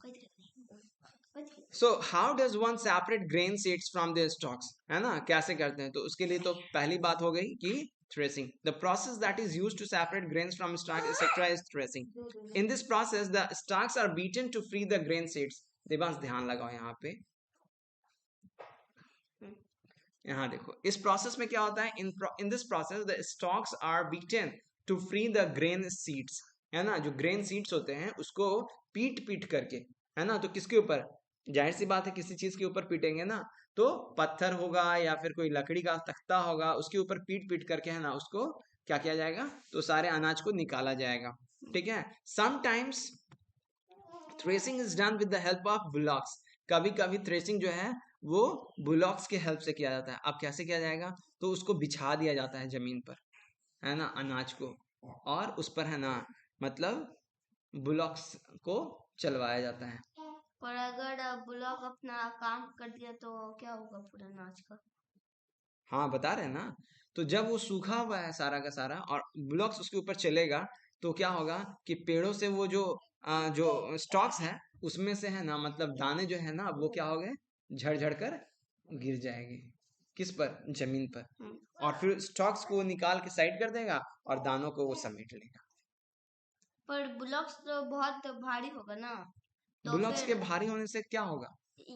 कोई दिक्कत नहीं। So how does one separate grain seeds from their stalks? है ना, कैसे करते हैं? तो उसके लिए तो पहली बात हो गई कि threshing. The process that is used to separate grains from stalks, etc., is threshing. In this process, the stalks are beaten to free the grain seeds. Devansh ध्यान लगाओ यहाँ पे, यहाँ देखो इस प्रोसेस में क्या होता है, in this process the stalks are beaten to free the grain seeds, है ना। जो ग्रेन सीड्स होते हैं उसको पीट करके, है ना, तो किसके ऊपर, जाहिर सी बात है किसी चीज के ऊपर पीटेंगे ना, तो पत्थर होगा या फिर कोई लकड़ी का तख्ता होगा, उसके ऊपर पीट करके, है ना, उसको क्या किया जाएगा, तो सारे अनाज को निकाला जाएगा। ठीक है। Sometimes threshing is done with the help of bullocks. कभी कभी थ्रेसिंग जो है वो बुलॉक्स के हेल्प से किया जाता है। अब कैसे किया जाएगा, तो उसको बिछा दिया जाता है जमीन पर, है ना, अनाज को, और उस पर, है ना, मतलब बुलॉक्स को चलवाया जाता है। पर अगर ब्लॉक अपना काम कर दिया तो क्या होगा पूरा अनाज का? हाँ बता रहे हैं ना, तो जब वो सूखा हुआ है सारा का सारा और ब्लॉक्स उसके ऊपर चलेगा तो क्या होगा कि पेड़ों से वो जो स्टॉक्स है उसमें से, है ना, मतलब दाने जो है ना वो क्या हो गए, झड़ कर गिर जाएंगे, किस पर, जमीन पर, और फिर स्टॉक्स को निकाल के साइड कर देगा और दानों को वो समेट लेगा। पर ब्लॉक्स तो बहुत भारी होगा ना, तो ब्लॉक्स के फिर भारी होने से क्या होगा,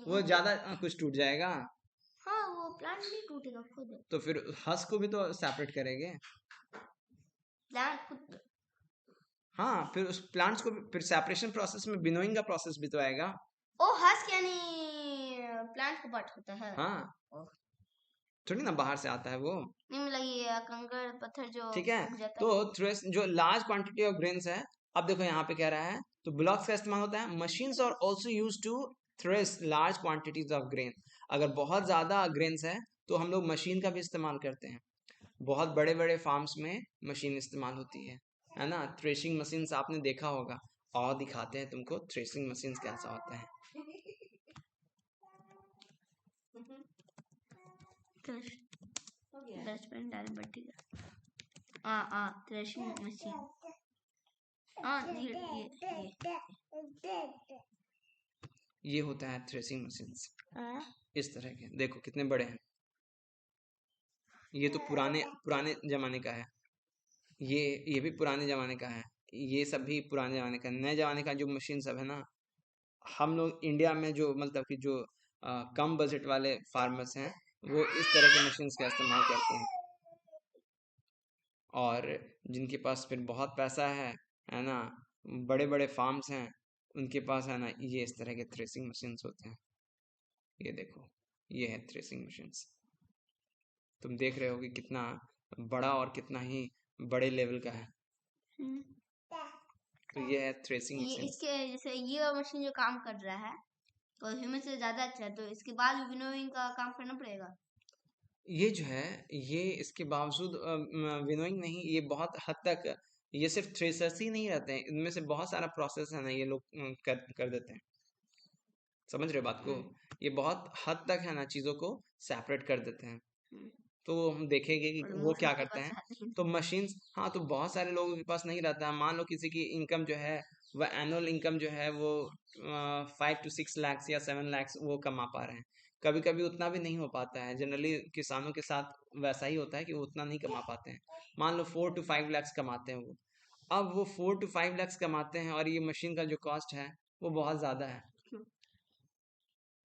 वो ज्यादा कुछ टूट जाएगा, हाँ वो प्लांट नहीं टूटेगा खुद, तो फिर हस्क को भी तो सेपरेट करेंगे। प्लांट खुद, हाँ फिर उस प्लांट्स को फिर सेपरेशन प्रोसेस में विनोइंग का प्रोसेस भी तो आएगा। ओ हस्क यानी प्लांट का पार्ट होता है? हाँ थोड़ी ना बाहर से आता है वो, नहीं मतलब ये कंकड़ पत्थर जो ठीक है। उग जाता तो है। थ्रेस जो लार्ज क्वांटिटी ऑफ ग्रेन्स है, अब देखो यहाँ पे कह रहा है, तो ब्लॉक्स का इस्तेमाल होता है। Machines are also used to thresh large quantities of grain. अगर बहुत ज्यादा ग्रेन्स है तो हम लोग मशीन का भी इस्तेमाल करते हैं। बहुत बड़े बड़े फार्म्स में मशीन इस्तेमाल होती है ना। थ्रेशिंग मशीन्स आपने देखा होगा, और दिखाते हैं तुमको थ्रेशिंग मशीन्स कैसा होता है। थ्रेशिंग मशीन, ये होता है थ्रेशिंग मशीन्स, इस तरह के देखो कितने बड़े हैं। ये तो पुराने जमाने का है, ये भी पुराने जमाने का है, ये सब भी पुराने जमाने का। नए जमाने का जो मशीन सब है ना, हम लोग इंडिया में जो मतलब कि जो कम बजट वाले फार्मर्स हैं वो इस तरह के मशीन्स का इस्तेमाल करते हैं, और जिनके पास फिर बहुत पैसा है ना, बड़े बड़े फार्म्स हैं, उनके पास, है ना, ये इस तरह के थ्रेसिंग मशीन्स होते हैं। ये देखो, ये है थ्रेसिंग मशीन्स। तुम देख रहे हो कि कितना बड़ा और कितना ही बड़े लेवल का है। तो ये है थ्रेसिंग मशीन। इसके जैसे ये मशीन जो काम कर रहा है तो ह्यूमन से ज्यादा अच्छा है, तो इसके बाद विनोइंग का काम करना पड़ेगा। ये जो है, ये इसके बावजूद विनोइंग नहीं, ये बहुत हद तक, ये सिर्फ थ्रेसर्स ही नहीं रहते हैं, इनमें से बहुत सारा प्रोसेस है ना ये लोग कर देते हैं। समझ रहे हो बात को? ये बहुत हद तक, है ना, चीजों को सेपरेट कर देते हैं। तो हम देखेंगे कि और वो मूर्ख क्या लोग के करते पास हैं। रहते हैं। तो मशीन्स, हाँ, तो बहुत सारे लोगों के पास नहीं रहता है। मान लो किसी की इनकम जो है वह एनुअल इनकम जो है वो 5 to 6 लाख या 7 लाख वो कमा पा रहे हैं। कभी कभी उतना भी नहीं हो पाता है। जनरली किसानों के साथ वैसा ही होता है कि वो उतना नहीं कमा पाते हैं। मान लो 4 to 5 लाख कमाते हैं वो। अब वो 4 to 5 लाख कमाते हैं और ये मशीन का जो कॉस्ट है वो बहुत ज़्यादा है।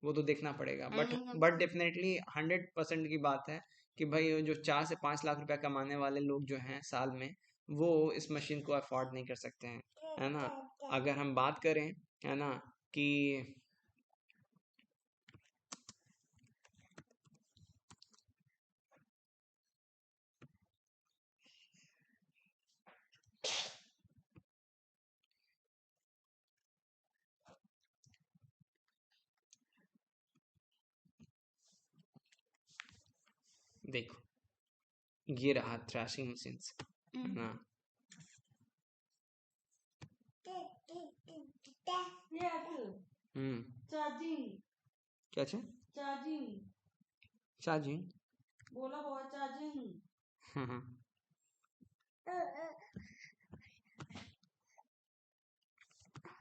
वो तो देखना पड़ेगा। बट एनुअल बट डेफिनेटली 100% की बात है कि भाई जो 4 से 5 लाख रुपया कमाने वाले लोग जो हैं साल में, वो इस मशीन को अफोर्ड नहीं कर सकते हैं, है ना। अगर हम बात करें, है ना, कि देखो ये रहा थ्रैशिंग मशीन्स, है ना। हम्म चार्जिंग क्या चाहिए? Charging charging. बोला बहुत चार्जिंग हाँ,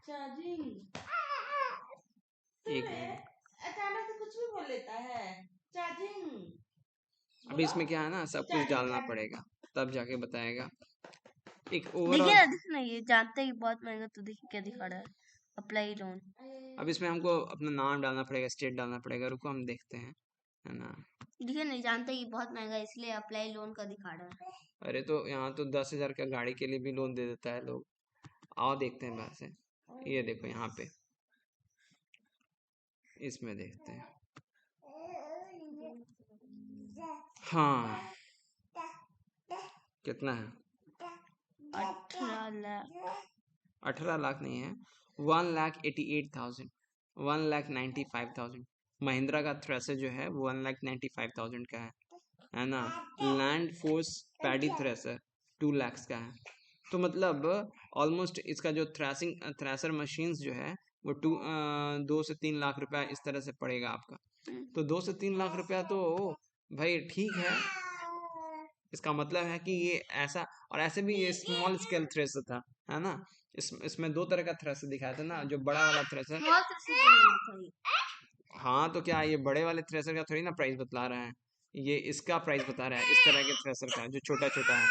चार्जिंग एक मिनट। अचानक से कुछ भी बोल लेता है। चार्जिंग अभी इसमें क्या है ना, सब कुछ डालना पड़ेगा तब जाके बताएगा। एक देखिए ओवरऑल, ना, देखिए ना, ये जानते ही बहुत महंगा। तो देखिए क्या दिखा रहा है, अप्लाई लोन। अब इसमें हमको अपना नाम डालना पड़ेगा, स्टेट डालना पड़ेगा। रुको हम देखते हैं, है ना। देखिए नहीं, जानते ही बहुत महंगा है, इसलिए अप्लाई लोन का दिखा रहा है। अरे तो यहाँ तो 10,000 का गाड़ी के लिए भी लोन दे देता है लोग। आओ देखते हैं बाहर से। ये देखो यहाँ पे, इसमें देखते हैं। हाँ, कितना है? 18 लाख। 18 लाख नहीं है, 1,88,000, 1,95,000। महिंद्रा का थ्रेसर जो है 1,95,000 का है ना। Land force paddy thresher 2 lakh का है। तो मतलब ऑलमोस्ट इसका जो थ्रेसर मशीन्स जो है वो 2 से 3 लाख रुपया इस तरह से पड़ेगा आपका। तो 2 से 3 लाख रुपया तो भाई ठीक है। इसका मतलब है कि ये ऐसा, और ऐसे भी ये स्मॉल स्केल थ्रेसर था, है ना। इसमें 2 तरह का थ्रेसर दिखाया था ना, जो बड़ा वाला थ्रेसर। बहुत अच्छे से बोलना चाहिए। हाँ, तो क्या ये बड़े वाले थ्रेसर का थोड़ी ना प्राइस बतला रहा है, ये इसका प्राइस बता रहा है, इस तरह के थ्रेसर का जो छोटा छोटा है,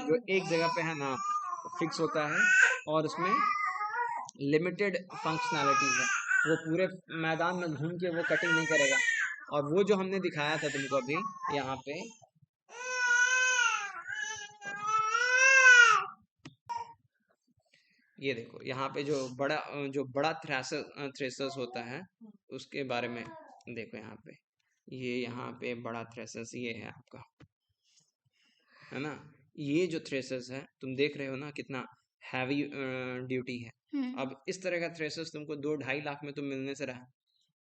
जो एक जगह पे है ना फिक्स होता है और उसमें लिमिटेड फंक्शनैलिटीज है। वो पूरे मैदान में घूम के वो कटिंग नहीं करेगा। और वो जो हमने दिखाया था तुमको अभी यहाँ पे, ये देखो यहाँ पे जो बड़ा थ्रेसर्स होता है उसके बारे में देखो। यहाँ पे ये यहाँ पे बड़ा थ्रेसर्स ये है आपका, है ना। ये जो थ्रेसर्स है तुम देख रहे हो ना कितना हैवी ड्यूटी है। अब इस तरह का थ्रेसर्स तुमको 2-2.5 लाख में तो मिलने से रहा,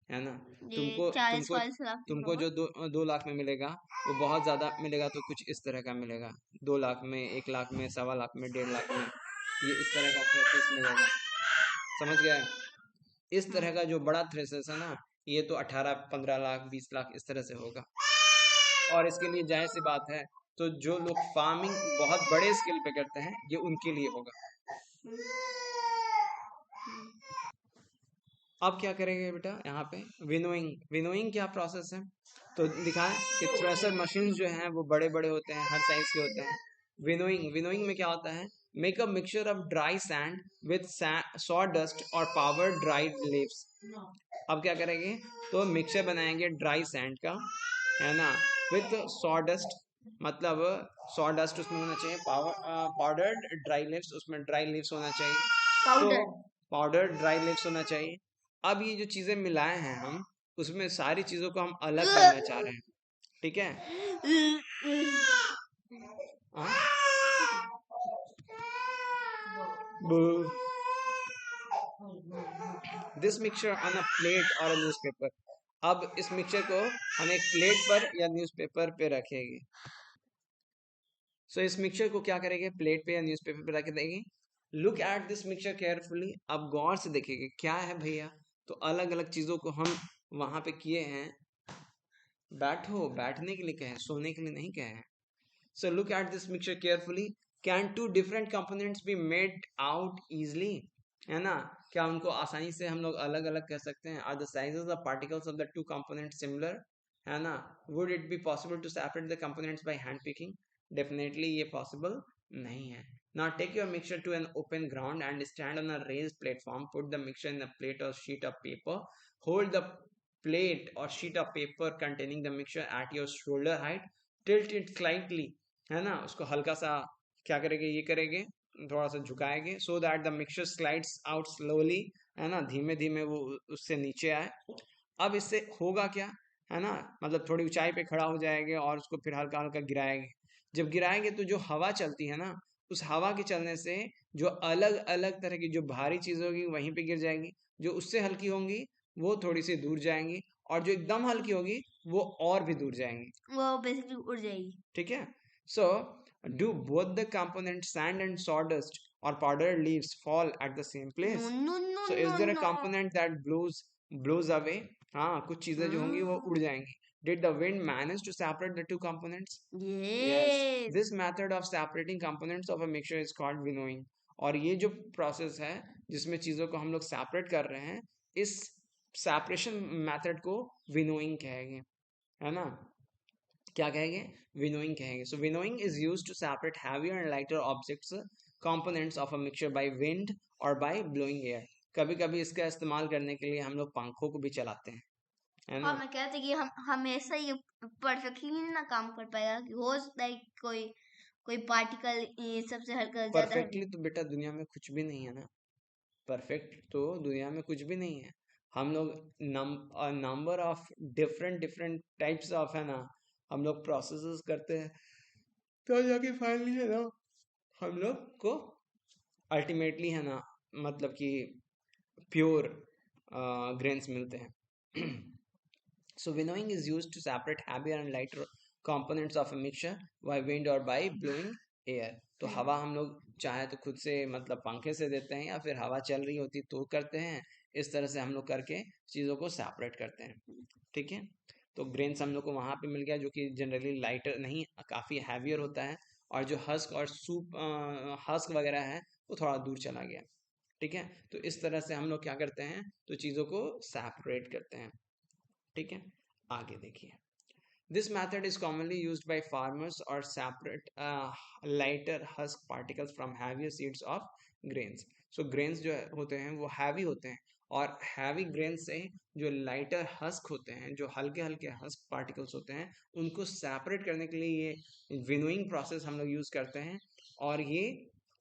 है ना। ये तुमको 40-45 लाख में तुमको होगा। जो 2 लाख में मिलेगा वो बहुत ज्यादा मिलेगा। तो कुछ इस तरह का मिलेगा, 2 लाख में, 1 लाख में, 1.25 लाख में, 1.5 लाख में, ये इस तरह का थ्रेसर्स मिलेगा। समझ गए? इस तरह का जो बड़ा थ्रेसर्स है ना, ये तो 18-15 लाख, 20 लाख इस तरह से होगा। और इसके लिए जाहिर सी बात है, तो जो लोग फार्मिंग बहुत बड़े स्केल पे करते हैं ये उनके लिए होगा। अब क्या करेंगे बेटा, यहाँ पे विनोइंग क्या प्रोसेस है तो दिखाएं कि थ्रेसर मशीन जो हैं वो बड़े बड़े होते हैं, हर साइज के होते हैं। विनोइंग में क्या होता है, make a mixture of dry sand with sawdust और पावर ड्राइड लीव्स। अब क्या करेंगे, तो मिक्सचर बनाएंगे ड्राई सैंड का, है ना, विद सॉडस्ट। मतलब सॉडस्ट उसमें होना चाहिए, पाउडर्ड ड्राई लीव्स, उसमें ड्राई लीव्स होना चाहिए। तो पाउडर्ड ड्राई लीव्स होना चाहिए। अब ये जो चीजें मिलाए हैं हम, उसमें सारी चीजों को हम अलग करना चाह रहे हैं, ठीक है। This mixture on a plate और अ न्यूज़पेपर। अब इस मिक्सचर को हम एक प्लेट पर या न्यूज़पेपर पे रखेंगे। सो इस मिक्सचर को क्या करेंगे, प्लेट पे या न्यूज़पेपर पे रख देंगे। Look at this mixture carefully. अब गौर से देखेंगे क्या है भैया। तो अलग अलग चीजों को हम वहां पे किए हैं, बैठो, बैठने के लिए कहे, सोने के लिए नहीं कहे। So look at this mixture carefully. Can two different components be made out easily? है ना? क्या उनको आसानी से हम लोग अलग अलग कह सकते हैं? Are the sizes of particles of the two components similar? है ना? Would it be possible to separate the components by hand picking? Definitely ये possible नहीं है. Now take your mixture to an open ground and stand on a raised platform. Put the mixture in a plate or sheet of paper. Hold the plate or sheet of paper containing the mixture at your shoulder height. Tilt it slightly, है ना? उसको हल्का सा क्या करेंगे, ये करेंगे, थोड़ा सा झुकाएंगे, so that the mixture slides out slowly, है ना? धीमे धीमे वो उससे नीचे आए. अब इससे होगा क्या, है ना? मतलब थोड़ी ऊंचाई पे खड़ा हो जाएंगे और उसको फिर हल्का हल्का गिराएंगे. जब गिराएंगे तो जो हवा चलती है ना, उस हवा के चलने से जो अलग अलग तरह की जो भारी चीज होगी वहीं पे गिर जाएगी. जो उससे हल्की होंगी वो थोड़ी सी दूर जाएंगी, और जो एकदम हल्की होगी वो और भी दूर जाएंगी. वो बेसिकली उड़ जाएगी. ठीक है. So do both the components sand and sawdust or powdered leaves fall at the same place? No, So is there a component that blows away? हाँ, कुछ चीजें जो होंगी वो उड़ जाएंगी. Did the wind manage to separate the two components? Yes. This method of separating components of a mixture is called winnowing. और ये जो प्रोसेस है जिसमें चीजों को हम लोग सेपरेट कर रहे हैं, इस सेपरेशन मेथड को विनोइंग कहेंगे, है ना? क्या कहेंगे? विनोइंग कहेंगे. So winnowing is used to separate heavier and lighter objects components of a mixture by wind और बाय ब्लोइंग एयर. कभी कभी इसका इस्तेमाल करने के लिए हम लोग पंखों को भी चलाते हैं, है ना? और मैं कहते कि हम हमेशा ये परफेक्टली ना काम कर पाएगा कि हो सकता है कोई पार्टिकल सबसे हल्का ज्यादा परफेक्टली तो बेटा दुनिया में कुछ भी नहीं है ना. परफेक्ट तो दुनिया में कुछ भी नहीं है. हम लोग number of different types of, है ना, हम लोग प्रोसेसेस करते हैं, तो जाके फाइनली, है ना, हम लोग को अल्टीमेटली, है ना, मतलब कि प्योर ग्रेन्स मिलते हैं. So winnowing is used to separate heavier and lighter components of a mixture by wind or by blowing air. तो हवा हम लोग चाहे तो खुद से, मतलब पंखे से देते हैं, या फिर हवा चल रही होती तो करते हैं. इस तरह से हम लोग करके चीज़ों को सेपरेट करते हैं. ठीक है. तो ग्रेन्स हम लोग को वहाँ पे मिल गया, जो कि जनरली लाइटर नहीं, काफ़ी हैवियर होता है, और जो हस्क और हस्क वगैरह है वो थोड़ा दूर चला गया. ठीक है. तो इस तरह से हम लोग क्या करते हैं, तो चीज़ों को सेपरेट करते हैं. ठीक है. आगे देखिए. This method is commonly used by farmers or separate lighter husk particles from heavier seeds of grains. So grains जो होते हैं वो heavy होते हैं, और heavy grains से जो lighter husk होते हैं, जो हल्के हल्के husk particles होते हैं, उनको separate करने के लिए ये winnowing process हम लोग use करते हैं, और ये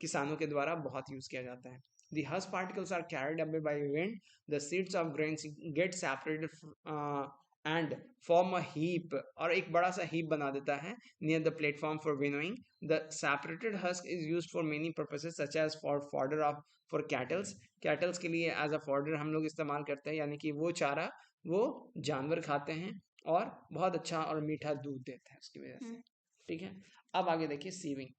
किसानों के द्वारा बहुत यूज किया जाता है. The husk particles are carried away by wind. The seeds of grains get separated and form a heap, और एक बड़ा सा heap बना देता है near the platform for winnowing. The separated husk is used for many purposes such as for fodder of for cattles. Cattles के लिए as a fodder हम लोग इस्तेमाल करते हैं, यानी कि वो चारा वो जानवर खाते हैं और बहुत अच्छा और मीठा दूध देता है उसकी वजह से. ठीक है. अब आगे देखिए सीविंग.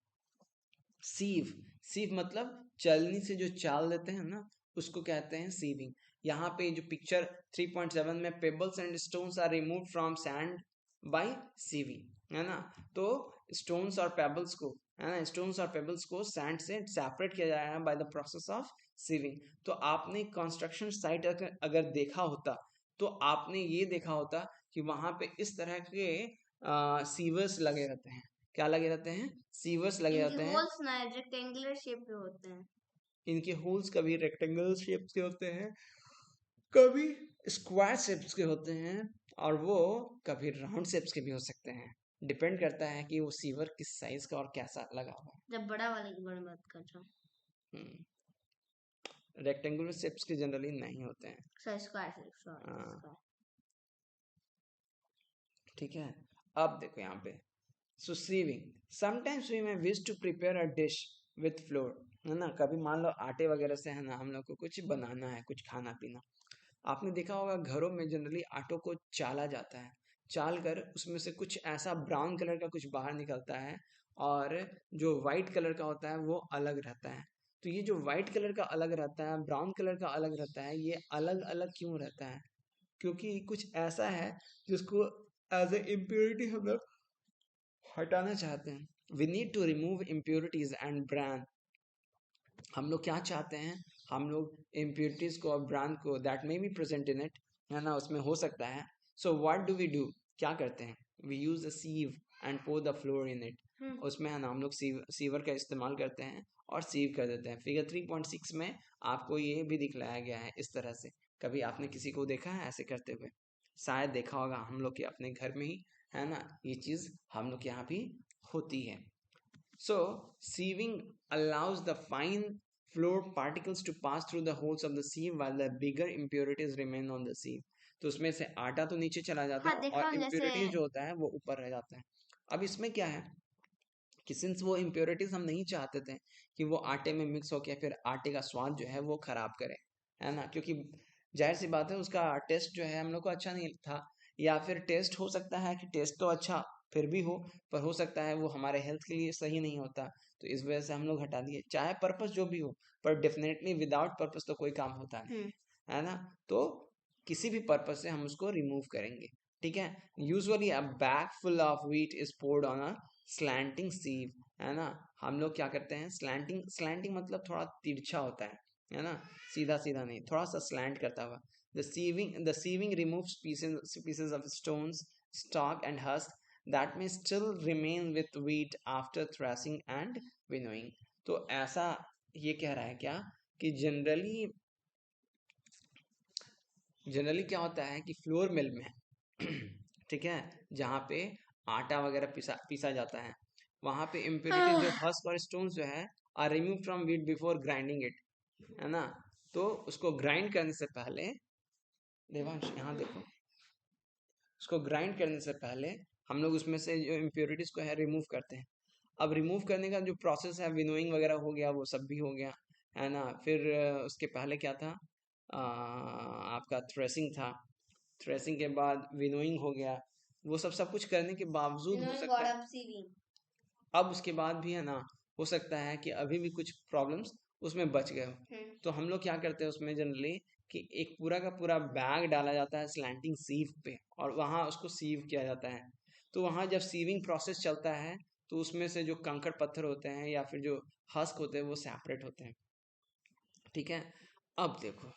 सीव मतलब चलनी से जो चाल देते हैं ना, उसको कहते हैं सीविंग. यहाँ पे जो पिक्चर 3.7 में pebbles and stones are remove from sand by sieving, है ना? तो स्टोन्स और पेबल्स को, है ना, स्टोन्स और पेबल्स को सैंड से सेपरेट किया जाएगा by the process of sieving. तो आपने कंस्ट्रक्शन साइट अगर देखा होता तो आपने ये देखा होता कि वहां पे इस तरह के सीवर्स लगे रहते हैं. क्या लगे रहते हैं? सीवर्स लगे रहते हैं. होल्स ना रेक्टेंगुलर शेप के होते हैं. इनके होल्स कभी रेक्टेंगुलर शेप्स के होते हैं, कभी स्क्वायर शेप्स के होते हैं, और वो कभी राउंड शेप्स के भी हो सकते हैं. डिपेंड करता है कि वो सीवर किस साइज का और कैसा लगा हुआ है. जब बड़ा वाले की बड़ी बात कर रहा हूँ. रेक्टेंगुलर शेप्स के जनरली नहीं होते हैं. स्क्वायर. ठीक है. अब देखो यहाँ पे. So sieving. Sometimes we may wish to prepare a dish with flour, है ना? कभी मान लो आटे वगैरह से, है ना, हम लोग को कुछ बनाना है, कुछ खाना पीना. आपने देखा होगा घरों में जनरली आटों को चाला जाता है. चाल कर उसमें से कुछ ऐसा ब्राउन कलर का कुछ बाहर निकलता है, और जो वाइट कलर का होता है वो अलग रहता है. तो ये जो वाइट कलर का अलग रहता है, ब्राउन कलर का अलग रहता है, ये अलग अलग क्यों रहता है? क्योंकि कुछ ऐसा है जिसको एज ए इम्प्योरिटी हम लोग हटाना चाहते हैं. We need to remove impurities and brand. हम लोग क्या चाहते हैं, हम लोग इम्प्योरिटीज को और ब्रांड को that may be present in it, है ना, उसमें हो सकता है. So what do we do, क्या करते हैं, we use a sieve and pour the flour in it. उसमें है ना हम लोग सीवर का इस्तेमाल करते हैं और सीव कर देते हैं. फिगर 3.6 में आपको ये भी दिखलाया गया है इस तरह से. कभी आपने किसी को देखा है ऐसे करते हुए? शायद देखा होगा हम लोग के अपने घर में ही, है ना, ये चीज हम लोग के यहाँ भी होती है. So, sieving allows the fine floor particles to pass through the holes of the sieve while the bigger impurities remain on the sieve. तो उसमें से आटा तो नीचे चला जाता हाँ है देखा और हूँ, जैसे impurities जो होता है वो ऊपर रह जाता है. अब इसमें क्या है कि सिंस वो impurities हम नहीं चाहते थे कि वो आटे में मिक्स होके फिर आटे का स्वाद जो है वो खराब करे, है ना, क्योंकि जाहिर सी बात है उसका टेस्ट जो है हम लोग को अच्छा नहीं था, या फिर टेस्ट हो सकता है कि टेस्ट तो अच्छा फिर भी हो, पर हो सकता है वो हमारे हेल्थ के लिए सही नहीं होता. तो इस वजह से हम लोग हटा दिए, चाहे पर्पस जो भी हो, पर डेफिनेटली विदाउट पर्पस तो कोई काम होता नहीं, है ना. तो किसी भी पर्पस से हम उसको रिमूव करेंगे. ठीक है. Usually a bag full of wheat is poured on a slanting sieve, है ना. हम लोग क्या करते हैं, स्लैंटिंग, स्लैंटिंग मतलब थोड़ा तिरछा होता है ना, सीधा सीधा नहीं, थोड़ा सा स्लैंट करता हुआ. The sieving removes pieces of stones, stalk and husk that may still remain with wheat after threshing and winnowing. तो ऐसा ये कह रहा है क्या कि जनरली क्या होता है कि फ्लोर मिल में ठीक है, जहाँ पे आटा वगैरह पीसा जाता है, वहां पे इम्प्योरिटीज जो हस्क और स्टोन्स जो है are remove from wheat before grinding it, है ना. तो उसको ग्राइंड करने से पहले, देवांश यहाँ देखो, उसको ग्राइंड करने से पहले हम लोग उसमें से जो इम्प्योरिटीज को है रिमूव करते हैं. अब रिमूव करने का जो प्रोसेस है, विनोइंग वगैरह हो गया, वो सब भी हो गया, है ना. फिर उसके पहले क्या था, आपका थ्रेसिंग था. थ्रेसिंग के बाद विनोइंग हो गया. वो सब कुछ करने के बावजूद हो सकता है अब उसके बाद भी, है ना, हो सकता है कि अभी भी कुछ प्रॉब्लम्स उसमें बच गए हो. तो हम लोग क्या करते हैं उसमें जनरली कि एक पूरा का पूरा बैग डाला जाता है स्लैंटिंग सीव पे और वहाँ उसको सीव किया जाता है. तो वहाँ जब सीविंग प्रोसेस चलता है तो उसमें से जो कंकड़ पत्थर होते हैं या फिर जो हस्क होते हैं वो सेपरेट होते हैं. ठीक है. अब देखो,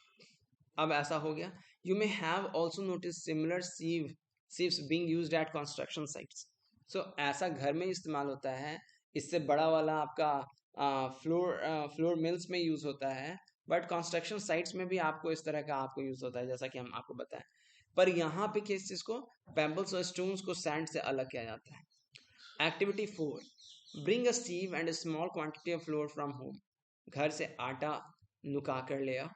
अब ऐसा हो गया. You may have also noticed similar sieves being used at construction sites. So ऐसा घर में इस्तेमाल होता है. इससे बड़ा वाला आपका फ्लोर मिल्स में यूज होता है, बट कंस्ट्रक्शन साइट्स में भी आपको इस तरह का आपको यूज होता है, जैसा कि हम आपको बताएं. पर यहाँ पे किस चीज को, पेबल्स और स्टोन्स को सैंड से अलग किया जाता है. Activity 4, bring a sieve and a small quantity of flour from home. घर से आटा नुका कर ले आओ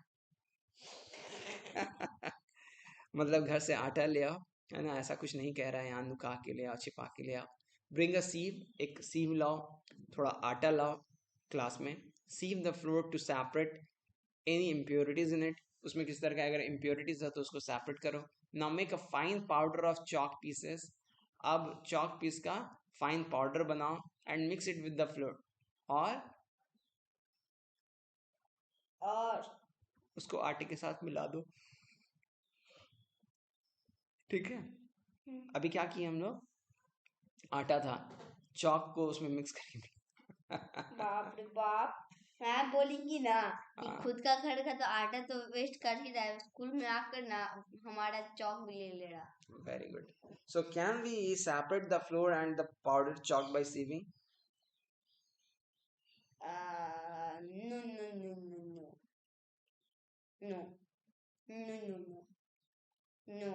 मतलब घर से आटा ले आओ, है ना, ऐसा कुछ नहीं कह रहा है यहाँ, नुका के ले आओ, छिपा के ले आओ. ब्रिंग अ सीव, एक सीव लाओ, थोड़ा आटा लाओ क्लास में. Sieve the flour to separate any impurities in it. उसमें किस तरह का अगर इम्प्योरिटीज है तो उसको सेपरेट करो. Now make a fine powder of chalk pieces. अब चॉक पीस का फाइन पाउडर बनाओ and mix it with the floor. और उसको आटे के साथ मिला दो. ठीक है. अभी क्या किए हम लोग, आटा था, चॉक को उसमें मिक्स करेंगे. बाप रे बाप, मैं बोलेंगी ना कि हाँ. खुद का घर का तो आटा तो वेस्ट कर ही रहा है, स्कूल में आकर ना हमारा चौक भी ले रहा. Very good. So can we separate the flour and the powdered chalk by sieving? No, no, no, no, no, no, no, no, no, no.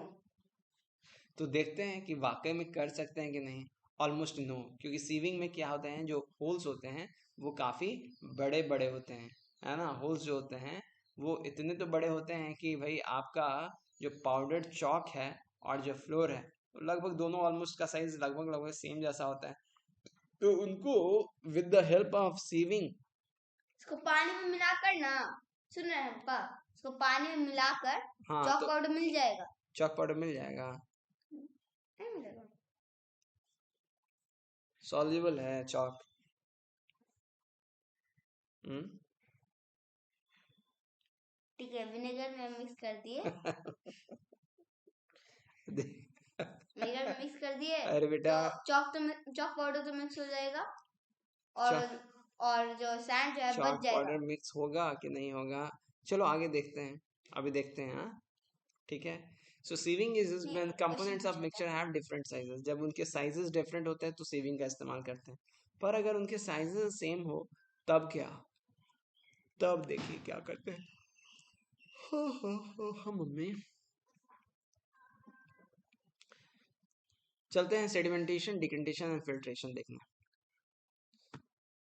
तो देखते हैं कि वाकई में कर सकते हैं कि नहीं. ऑलमोस्ट नो, क्योंकि सीविंग में क्या होते हैं, जो होल्स होते हैं वो काफी बड़े बड़े होते हैं, है ना. होल्स जो होते हैं वो इतने तो बड़े होते हैं कि भाई आपका जो पाउडर्ड चॉक है और जो फ्लोर है लगभग दोनों ऑलमोस्ट का साइज लगभग लगभग सेम जैसा होता है. तो उनको with the help of sieving, इसको पानी में मिलाकर ना, सुन रहे हैं पापा, इसको पानी में मिलाकर हाँ, चॉक तो पाउडर मिल जाएगा. चॉक पाउडर मिल जाएगा. नहीं मिलेगा. सॉल्युबल है चॉक. ठीक है, विनेगर में मिक्स कर दिए. मिक्सर में मिक्स कर दिए अरे बेटा, चॉक पाउडर तो मिक्स हो जाएगा और जो सैंड जो है चॉक बच जाएगा। पाउडर मिक्स होगा कि नहीं होगा, चलो आगे देखते हैं, अभी देखते हैं। हाँ ठीक है। So sieving is when components of mixture have different sizes. जब उनके साइजेस डिफरेंट होते हैं तो सीविंग का इस्तेमाल करते हैं, पर अगर उनके साइजेस सेम हो तब क्या, तब देखिए क्या करते हैं। हाँ मम्मी। चलते हैं सेडिमेंटेशन, डिकंडेशन एंड फिल्ट्रेशन देखना।